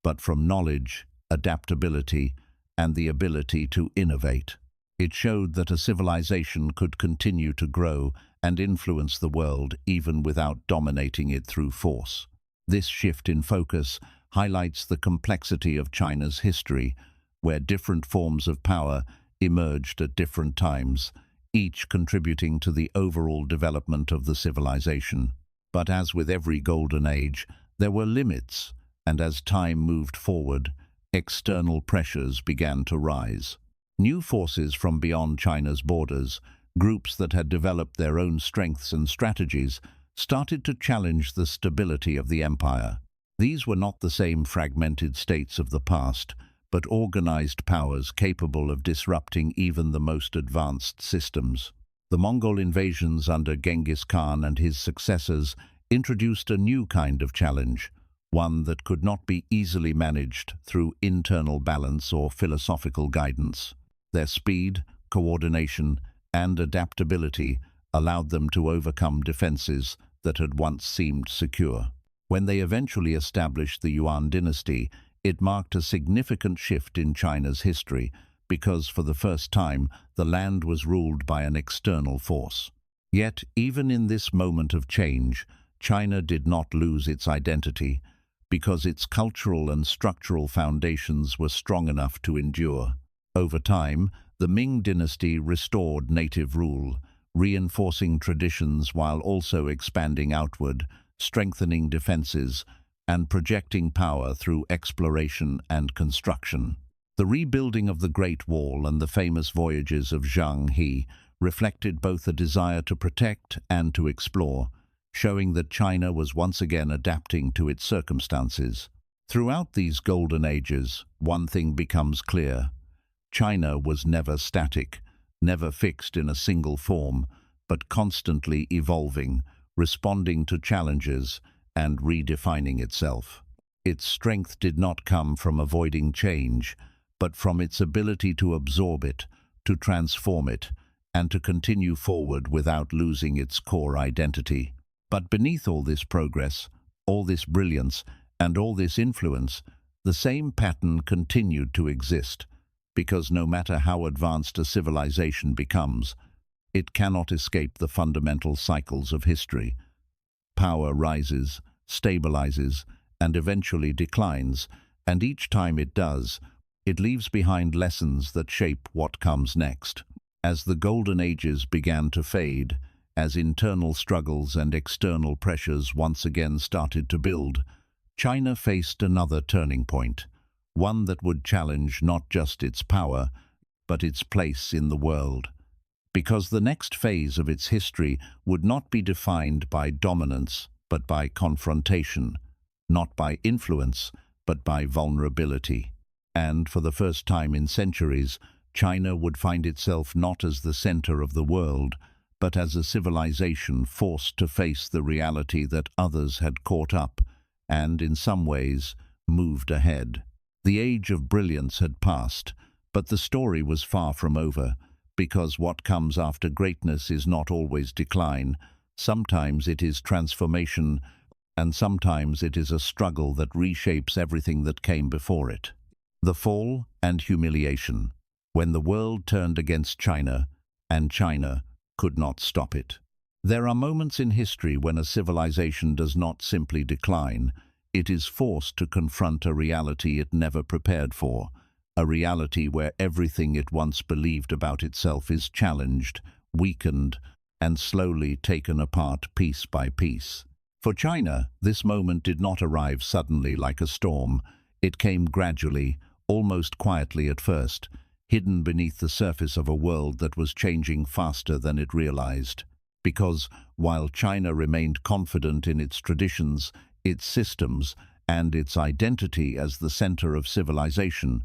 but from knowledge, adaptability, and the ability to innovate. It showed that a civilization could continue to grow and influence the world even without dominating it through force. This shift in focus highlights the complexity of China's history, where different forms of power emerged at different times, each contributing to the overall development of the civilization. But as with every golden age, there were limits, and as time moved forward, external pressures began to rise. New forces from beyond China's borders, groups that had developed their own strengths and strategies, started to challenge the stability of the empire. These were not the same fragmented states of the past, but organized powers capable of disrupting even the most advanced systems. The Mongol invasions under Genghis Khan and his successors introduced a new kind of challenge, one that could not be easily managed through internal balance or philosophical guidance. Their speed, coordination, and adaptability allowed them to overcome defenses that had once seemed secure. When they eventually established the Yuan dynasty, it marked a significant shift in China's history, because for the first time the land was ruled by an external force. Yet, even in this moment of change, China did not lose its identity, because its cultural and structural foundations were strong enough to endure. Over time, the Ming dynasty restored native rule, reinforcing traditions while also expanding outward, strengthening defenses, and projecting power through exploration and construction. The rebuilding of the Great Wall and the famous voyages of Zhang He reflected both a desire to protect and to explore, showing that China was once again adapting to its circumstances. Throughout these golden ages, one thing becomes clear. China was never static, never fixed in a single form, but constantly evolving, responding to challenges, and redefining itself. Its strength did not come from avoiding change, but from its ability to absorb it, to transform it, and to continue forward without losing its core identity. But beneath all this progress, all this brilliance, and all this influence, the same pattern continued to exist, because no matter how advanced a civilization becomes, it cannot escape the fundamental cycles of history. Power rises, stabilizes, and eventually declines, and each time it does, it leaves behind lessons that shape what comes next. As the golden ages began to fade, as internal struggles and external pressures once again started to build, China faced another turning point, one that would challenge not just its power, but its place in the world. Because the next phase of its history would not be defined by dominance, but by confrontation, not by influence, but by vulnerability. And for the first time in centuries, China would find itself not as the center of the world, but as a civilization forced to face the reality that others had caught up and, in some ways, moved ahead. The age of brilliance had passed, but the story was far from over, because what comes after greatness is not always decline. Sometimes it is transformation, and sometimes it is a struggle that reshapes everything that came before it. The fall and humiliation, when the world turned against China, and China could not stop it. There are moments in history when a civilization does not simply decline, it is forced to confront a reality it never prepared for, a reality where everything it once believed about itself is challenged, weakened, and slowly taken apart piece by piece. For China, this moment did not arrive suddenly like a storm. It came gradually, almost quietly at first, hidden beneath the surface of a world that was changing faster than it realized. Because, while China remained confident in its traditions, its systems, and its identity as the center of civilization,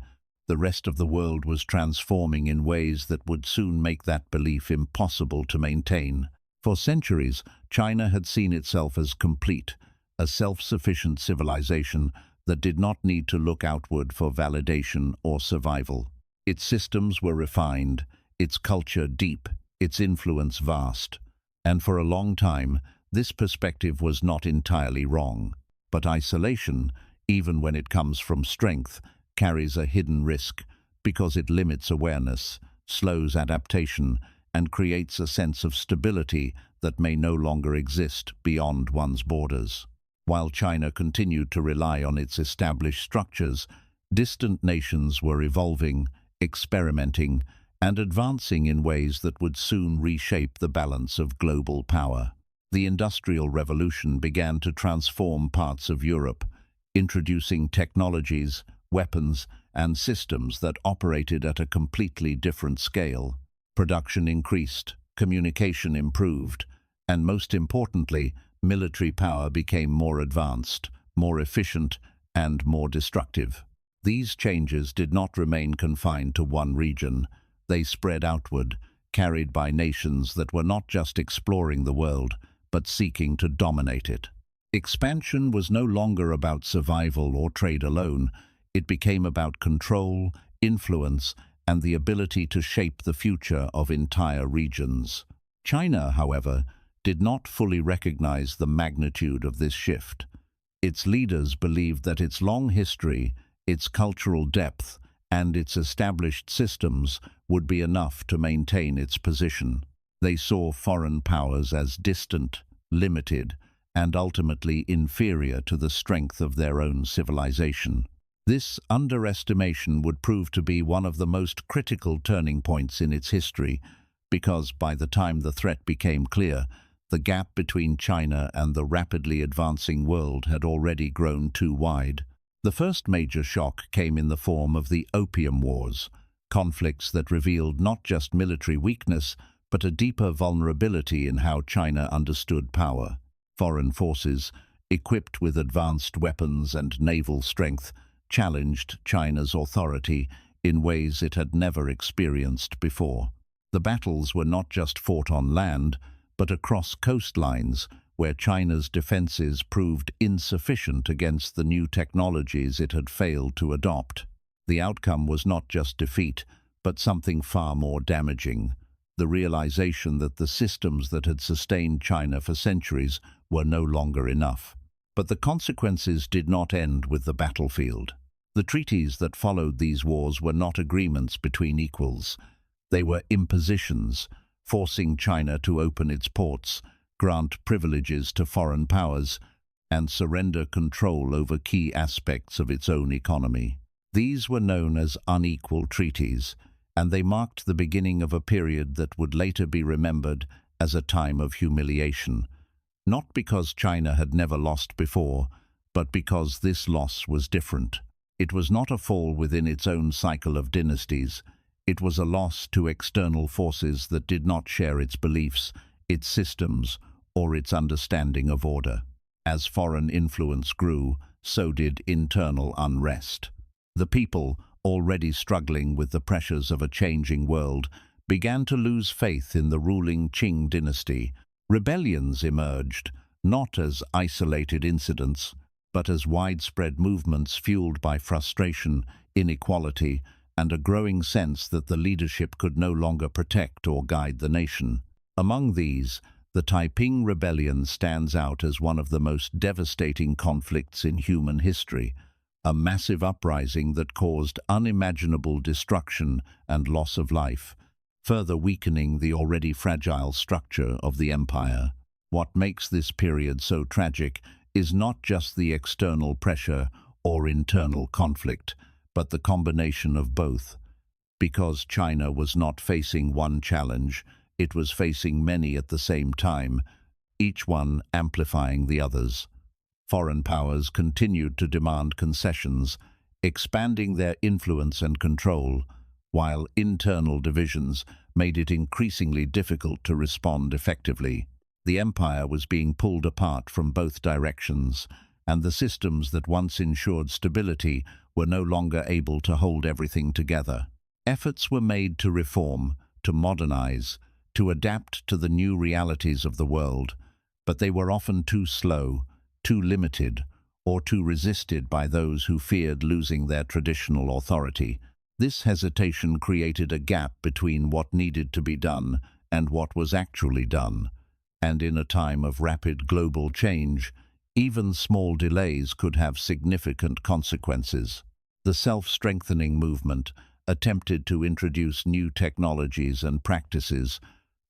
the rest of the world was transforming in ways that would soon make that belief impossible to maintain. For centuries, China had seen itself as complete, a self-sufficient civilization that did not need to look outward for validation or survival. Its systems were refined, its culture deep, its influence vast. And for a long time, this perspective was not entirely wrong. But isolation, even when it comes from strength, carries a hidden risk, because it limits awareness, slows adaptation, and creates a sense of stability that may no longer exist beyond one's borders. While China continued to rely on its established structures, distant nations were evolving, experimenting, and advancing in ways that would soon reshape the balance of global power. The Industrial Revolution began to transform parts of Europe, introducing technologies, weapons, and systems that operated at a completely different scale. Production increased, communication improved, and most importantly, military power became more advanced, more efficient, and more destructive. These changes did not remain confined to one region. They spread outward, carried by nations that were not just exploring the world, but seeking to dominate it. Expansion was no longer about survival or trade alone. It became about control, influence, and the ability to shape the future of entire regions. China, however, did not fully recognize the magnitude of this shift. Its leaders believed that its long history, its cultural depth, and its established systems would be enough to maintain its position. They saw foreign powers as distant, limited, and ultimately inferior to the strength of their own civilization. This underestimation would prove to be one of the most critical turning points in its history, because by the time the threat became clear, the gap between China and the rapidly advancing world had already grown too wide. The first major shock came in the form of the Opium Wars, conflicts that revealed not just military weakness, but a deeper vulnerability in how China understood power. Foreign forces, equipped with advanced weapons and naval strength, challenged China's authority in ways it had never experienced before. The battles were not just fought on land, but across coastlines, where China's defenses proved insufficient against the new technologies it had failed to adopt. The outcome was not just defeat, but something far more damaging: the realization that the systems that had sustained China for centuries were no longer enough. But the consequences did not end with the battlefield. The treaties that followed these wars were not agreements between equals. They were impositions, forcing China to open its ports, grant privileges to foreign powers, and surrender control over key aspects of its own economy. These were known as unequal treaties, and they marked the beginning of a period that would later be remembered as a time of humiliation. Not because China had never lost before, but because this loss was different. It was not a fall within its own cycle of dynasties. It was a loss to external forces that did not share its beliefs, its systems, or its understanding of order. As foreign influence grew, so did internal unrest. The people, already struggling with the pressures of a changing world, began to lose faith in the ruling Qing dynasty. Rebellions emerged, not as isolated incidents, but as widespread movements fueled by frustration, inequality, and a growing sense that the leadership could no longer protect or guide the nation. Among these, the Taiping Rebellion stands out as one of the most devastating conflicts in human history, a massive uprising that caused unimaginable destruction and loss of life, further weakening the already fragile structure of the empire. What makes this period so tragic is not just the external pressure or internal conflict, but the combination of both. Because China was not facing one challenge, it was facing many at the same time, each one amplifying the others. Foreign powers continued to demand concessions, expanding their influence and control, while internal divisions made it increasingly difficult to respond effectively. The empire was being pulled apart from both directions, and the systems that once ensured stability were no longer able to hold everything together. Efforts were made to reform, to modernize, to adapt to the new realities of the world, but they were often too slow, too limited, or too resisted by those who feared losing their traditional authority. This hesitation created a gap between what needed to be done and what was actually done, and in a time of rapid global change, even small delays could have significant consequences. The self-strengthening movement attempted to introduce new technologies and practices,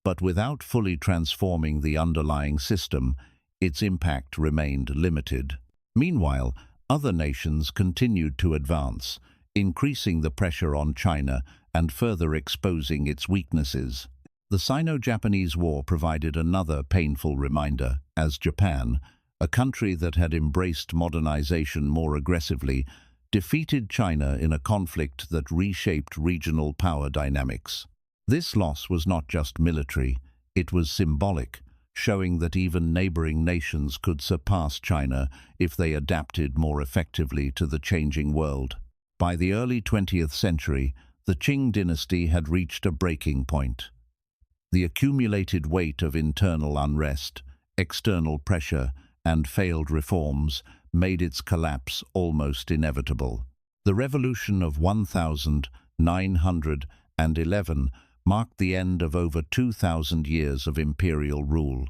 but without fully transforming the underlying system, its impact remained limited. Meanwhile, other nations continued to advance, increasing the pressure on China and further exposing its weaknesses. The Sino-Japanese War provided another painful reminder, as Japan, a country that had embraced modernization more aggressively, defeated China in a conflict that reshaped regional power dynamics. This loss was not just military, it was symbolic, showing that even neighboring nations could surpass China if they adapted more effectively to the changing world. By the early 20th century, the Qing dynasty had reached a breaking point. The accumulated weight of internal unrest, external pressure, and failed reforms made its collapse almost inevitable. The revolution of 1911 marked the end of over 2,000 years of imperial rule,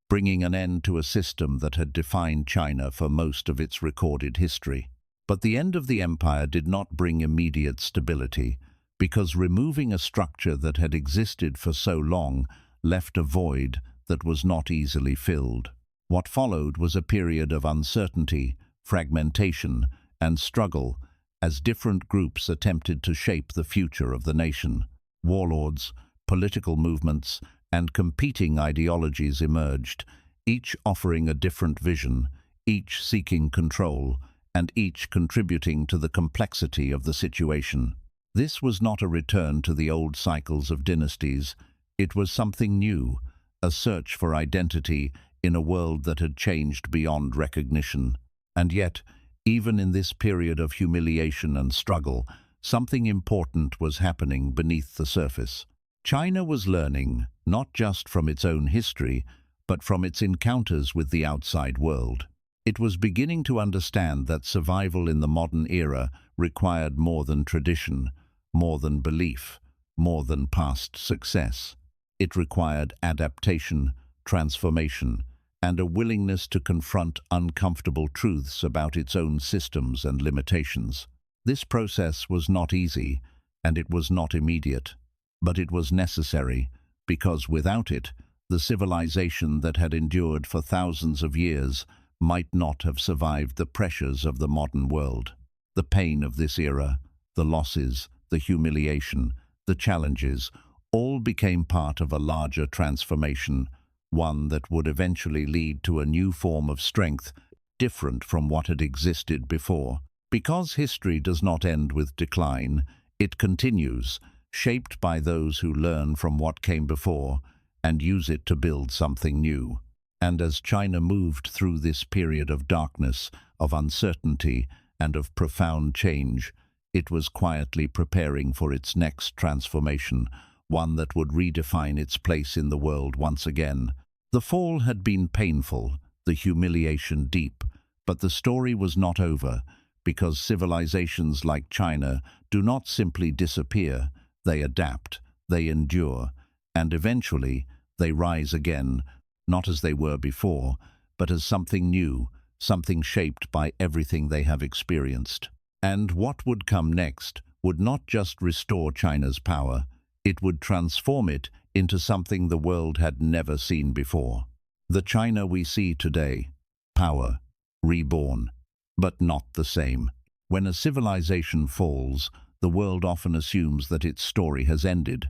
bringing an end to a system that had defined China for most of its recorded history. But the end of the empire did not bring immediate stability, because removing a structure that had existed for so long left a void that was not easily filled. What followed was a period of uncertainty, fragmentation, and struggle as different groups attempted to shape the future of the nation. Warlords, political movements, and competing ideologies emerged, each offering a different vision, each seeking control, and each contributing to the complexity of the situation. This was not a return to the old cycles of dynasties. It was something new, a search for identity in a world that had changed beyond recognition. And yet, even in this period of humiliation and struggle, something important was happening beneath the surface. China was learning, not just from its own history, but from its encounters with the outside world. It was beginning to understand that survival in the modern era required more than tradition, more than belief, more than past success. It required adaptation, transformation, and a willingness to confront uncomfortable truths about its own systems and limitations. This process was not easy, and it was not immediate, but it was necessary, because without it, the civilization that had endured for thousands of years might not have survived the pressures of the modern world. The pain of this era, the losses, the humiliation, the challenges, all became part of a larger transformation, one that would eventually lead to a new form of strength, different from what had existed before. Because history does not end with decline, it continues, shaped by those who learn from what came before and use it to build something new. And as China moved through this period of darkness, of uncertainty, and of profound change, it was quietly preparing for its next transformation, one that would redefine its place in the world once again. The fall had been painful, the humiliation deep, but the story was not over, because civilizations like China do not simply disappear, they adapt, they endure, and eventually they rise again, not as they were before, but as something new, something shaped by everything they have experienced. And what would come next would not just restore China's power, it would transform it into something the world had never seen before. The China we see today, power, reborn, but not the same. When a civilization falls, the world often assumes that its story has ended,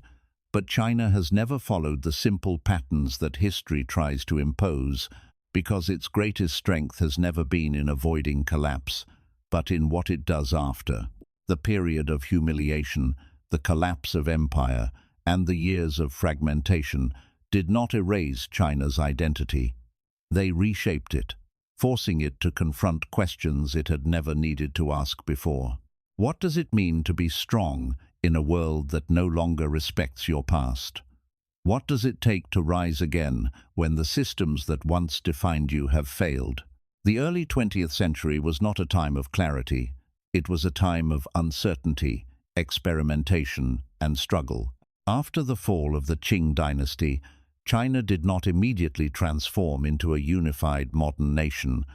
but China has never followed the simple patterns that history tries to impose, because its greatest strength has never been in avoiding collapse, but in what it does after. The period of humiliation, the collapse of empire, and the years of fragmentation did not erase China's identity. They reshaped it, forcing it to confront questions it had never needed to ask before. What does it mean to be strong in a world that no longer respects your past? What does it take to rise again when the systems that once defined you have failed? The early 20th century was not a time of clarity. It was a time of uncertainty, experimentation, and struggle. After the fall of the Qing dynasty, China did not immediately transform into a unified modern nation.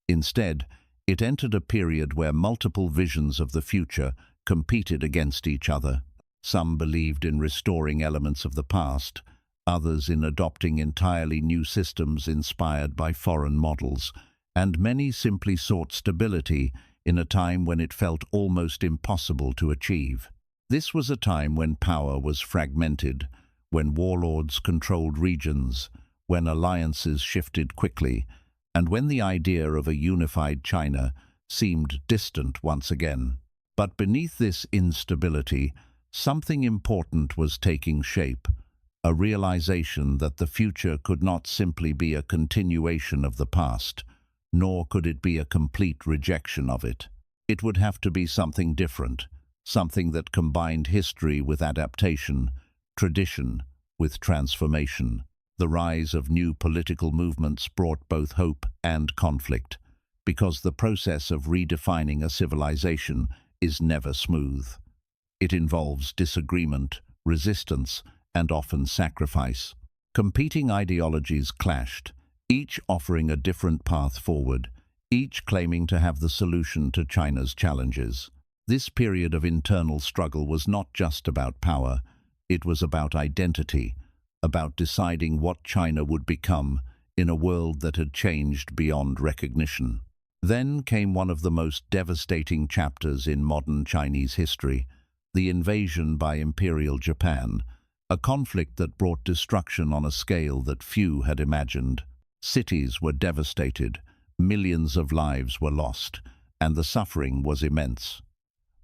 Instead, it entered a period where multiple visions of the future competed against each other. Some believed in restoring elements of the past, others in adopting entirely new systems inspired by foreign models, and many simply sought stability in a time when it felt almost impossible to achieve. This was a time when power was fragmented, when warlords controlled regions, when alliances shifted quickly, and when the idea of a unified China seemed distant once again. But beneath this instability, something important was taking shape, a realization that the future could not simply be a continuation of the past, nor could it be a complete rejection of it. It would have to be something different, something that combined history with adaptation, tradition with transformation. The rise of new political movements brought both hope and conflict, because the process of redefining a civilization is never smooth. It involves disagreement, resistance, and often sacrifice. Competing ideologies clashed, each offering a different path forward, each claiming to have the solution to China's challenges. This period of internal struggle was not just about power, it was about identity, about deciding what China would become in a world that had changed beyond recognition. Then came one of the most devastating chapters in modern Chinese history, the invasion by Imperial Japan, a conflict that brought destruction on a scale that few had imagined. Cities were devastated, millions of lives were lost, and the suffering was immense.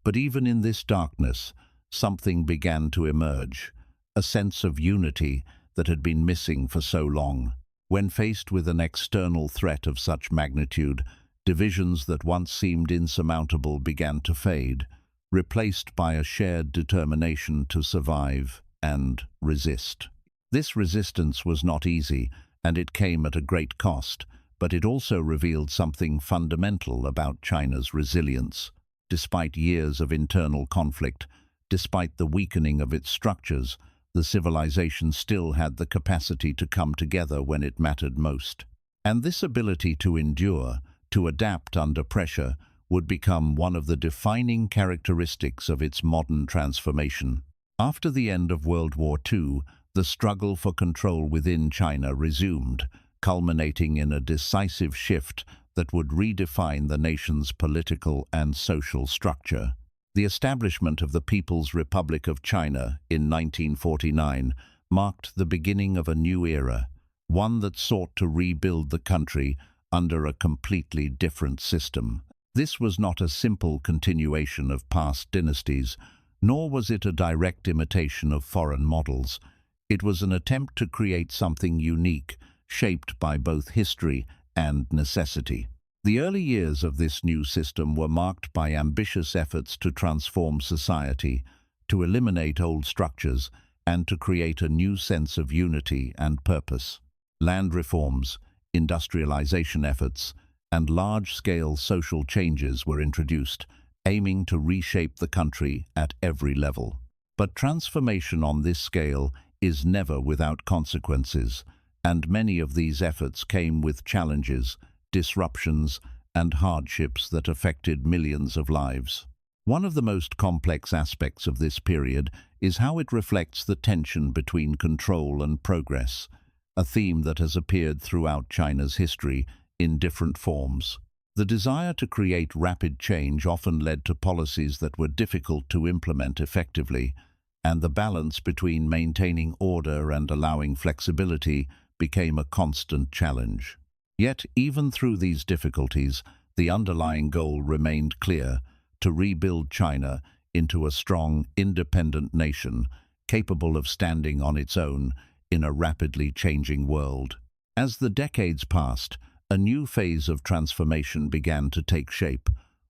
But even in this darkness, something began to emerge, a sense of unity that had been missing for so long. When faced with an external threat of such magnitude, divisions that once seemed insurmountable began to fade, replaced by a shared determination to survive and resist. This resistance was not easy, and it came at a great cost, but it also revealed something fundamental about China's resilience. Despite years of internal conflict, despite the weakening of its structures, the civilization still had the capacity to come together when it mattered most. And this ability to endure, to adapt under pressure, would become one of the defining characteristics of its modern transformation. After the end of World War II, the struggle for control within China resumed, culminating in a decisive shift that would redefine the nation's political and social structure. The establishment of the People's Republic of China in 1949 marked the beginning of a new era, one that sought to rebuild the country under a completely different system. This was not a simple continuation of past dynasties, nor was it a direct imitation of foreign models. It was an attempt to create something unique, shaped by both history and necessity. The early years of this new system were marked by ambitious efforts to transform society, to eliminate old structures, and to create a new sense of unity and purpose. Land reforms, industrialization efforts, and large-scale social changes were introduced, aiming to reshape the country at every level. But transformation on this scale is never without consequences, and many of these efforts came with challenges, disruptions, and hardships that affected millions of lives. One of the most complex aspects of this period is how it reflects the tension between control and progress, a theme that has appeared throughout China's history in different forms. The desire to create rapid change often led to policies that were difficult to implement effectively, and the balance between maintaining order and allowing flexibility became a constant challenge. Yet, even through these difficulties, the underlying goal remained clear: to rebuild China into a strong, independent nation, capable of standing on its own in a rapidly changing world. As the decades passed, a new phase of transformation began to take shape,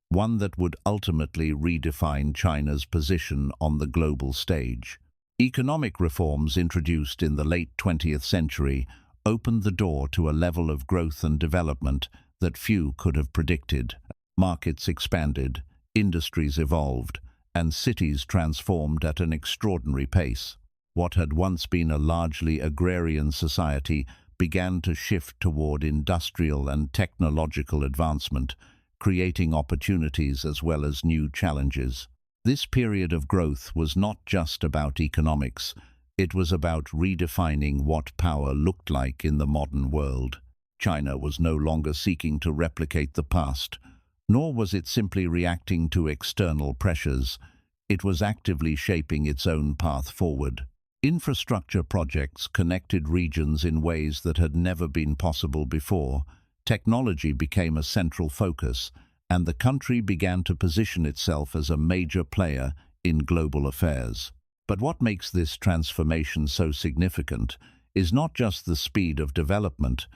one that would ultimately redefine China's position on the global stage. Economic reforms introduced in the late 20th century opened the door to a level of growth and development that few could have predicted. Markets expanded, industries evolved, and cities transformed at an extraordinary pace. What had once been a largely agrarian society began to shift toward industrial and technological advancement, creating opportunities as well as new challenges. This period of growth was not just about economics, it was about redefining what power looked like in the modern world. China was no longer seeking to replicate the past, nor was it simply reacting to external pressures. It was actively shaping its own path forward. Infrastructure projects connected regions in ways that had never been possible before. Technology became a central focus, and the country began to position itself as a major player in global affairs. But what makes this transformation so significant is not just the speed of development,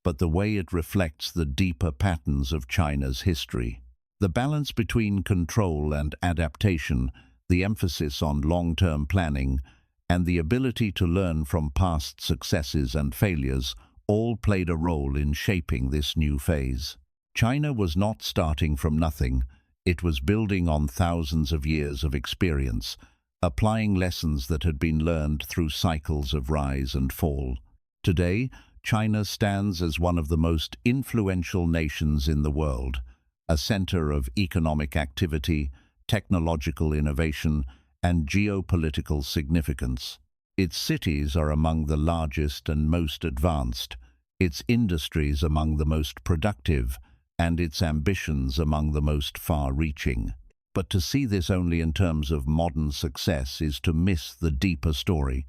but the way it reflects the deeper patterns of China's history. The balance between control and adaptation, the emphasis on long-term planning, and the ability to learn from past successes and failures all played a role in shaping this new phase. China was not starting from nothing, it was building on thousands of years of experience, applying lessons that had been learned through cycles of rise and fall. Today, China stands as one of the most influential nations in the world, a center of economic activity, technological innovation, and geopolitical significance. Its cities are among the largest and most advanced, its industries among the most productive, and its ambitions among the most far-reaching. But to see this only in terms of modern success is to miss the deeper story,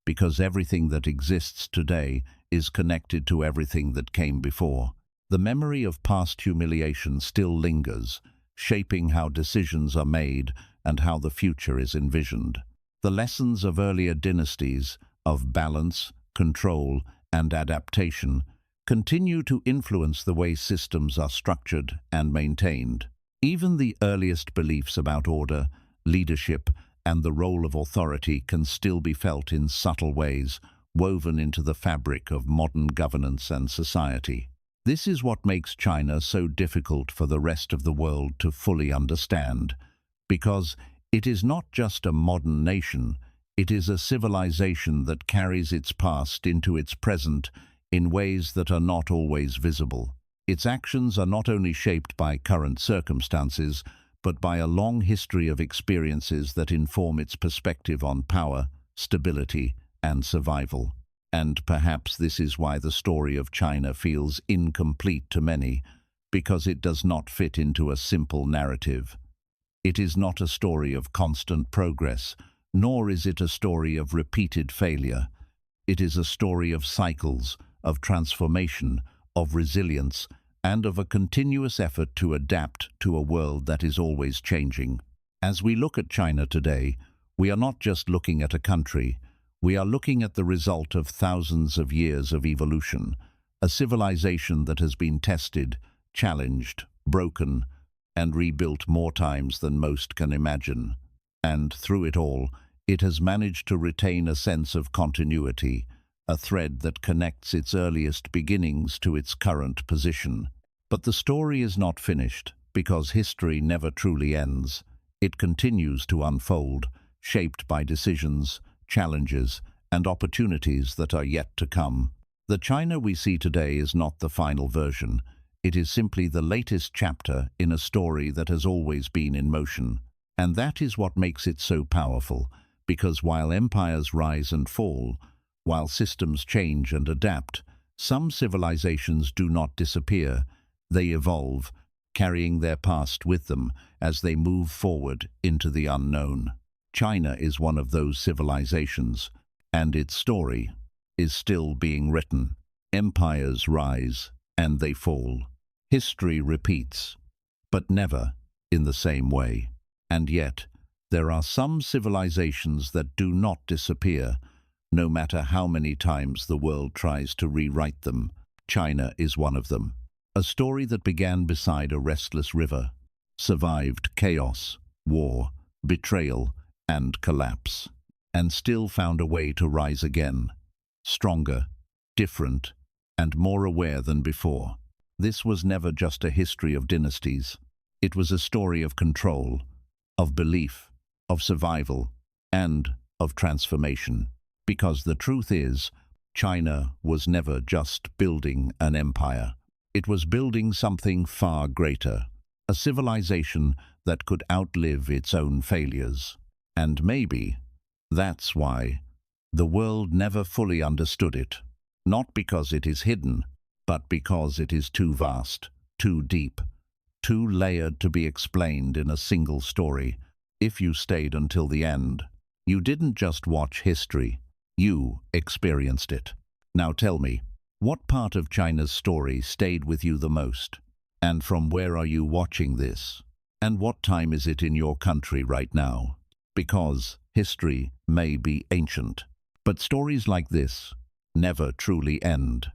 because everything that exists today is connected to everything that came before. The memory of past humiliation still lingers, shaping how decisions are made and how the future is envisioned. The lessons of earlier dynasties, of balance, control, and adaptation, continue to influence the way systems are structured and maintained. Even the earliest beliefs about order, leadership, and the role of authority can still be felt in subtle ways, woven into the fabric of modern governance and society. This is what makes China so difficult for the rest of the world to fully understand, because it is not just a modern nation, it is a civilization that carries its past into its present in ways that are not always visible. Its actions are not only shaped by current circumstances, but by a long history of experiences that inform its perspective on power, stability, and survival. And perhaps this is why the story of China feels incomplete to many, because it does not fit into a simple narrative. It is not a story of constant progress, nor is it a story of repeated failure. It is a story of cycles, of transformation, of resilience, and of a continuous effort to adapt to a world that is always changing. As we look at China today, we are not just looking at a country, we are looking at the result of thousands of years of evolution, a civilization that has been tested, challenged, broken, and rebuilt more times than most can imagine. And through it all, it has managed to retain a sense of continuity, a thread that connects its earliest beginnings to its current position. But the story is not finished, because history never truly ends. It continues to unfold, shaped by decisions, challenges, and opportunities that are yet to come. The China we see today is not the final version. It is simply the latest chapter in a story that has always been in motion. And that is what makes it so powerful, because while empires rise and fall, while systems change and adapt, some civilizations do not disappear. They evolve, carrying their past with them as they move forward into the unknown. China is one of those civilizations, and its story is still being written. Empires rise and they fall. History repeats, but never in the same way. And yet, there are some civilizations that do not disappear, no matter how many times the world tries to rewrite them. China is one of them. A story that began beside a restless river, survived chaos, war, betrayal, and collapse, and still found a way to rise again, stronger, different, and more aware than before. This was never just a history of dynasties. It was a story of control, of belief, of survival, and of transformation. Because the truth is, China was never just building an empire. It was building something far greater, a civilization that could outlive its own failures. And maybe that's why the world never fully understood it. Not because it is hidden, but because it is too vast, too deep, too layered to be explained in a single story. If you stayed until the end, you didn't just watch history, you experienced it. Now tell me, what part of China's story stayed with you the most? And from where are you watching this? And what time is it in your country right now? Because history may be ancient, but stories like this never truly end.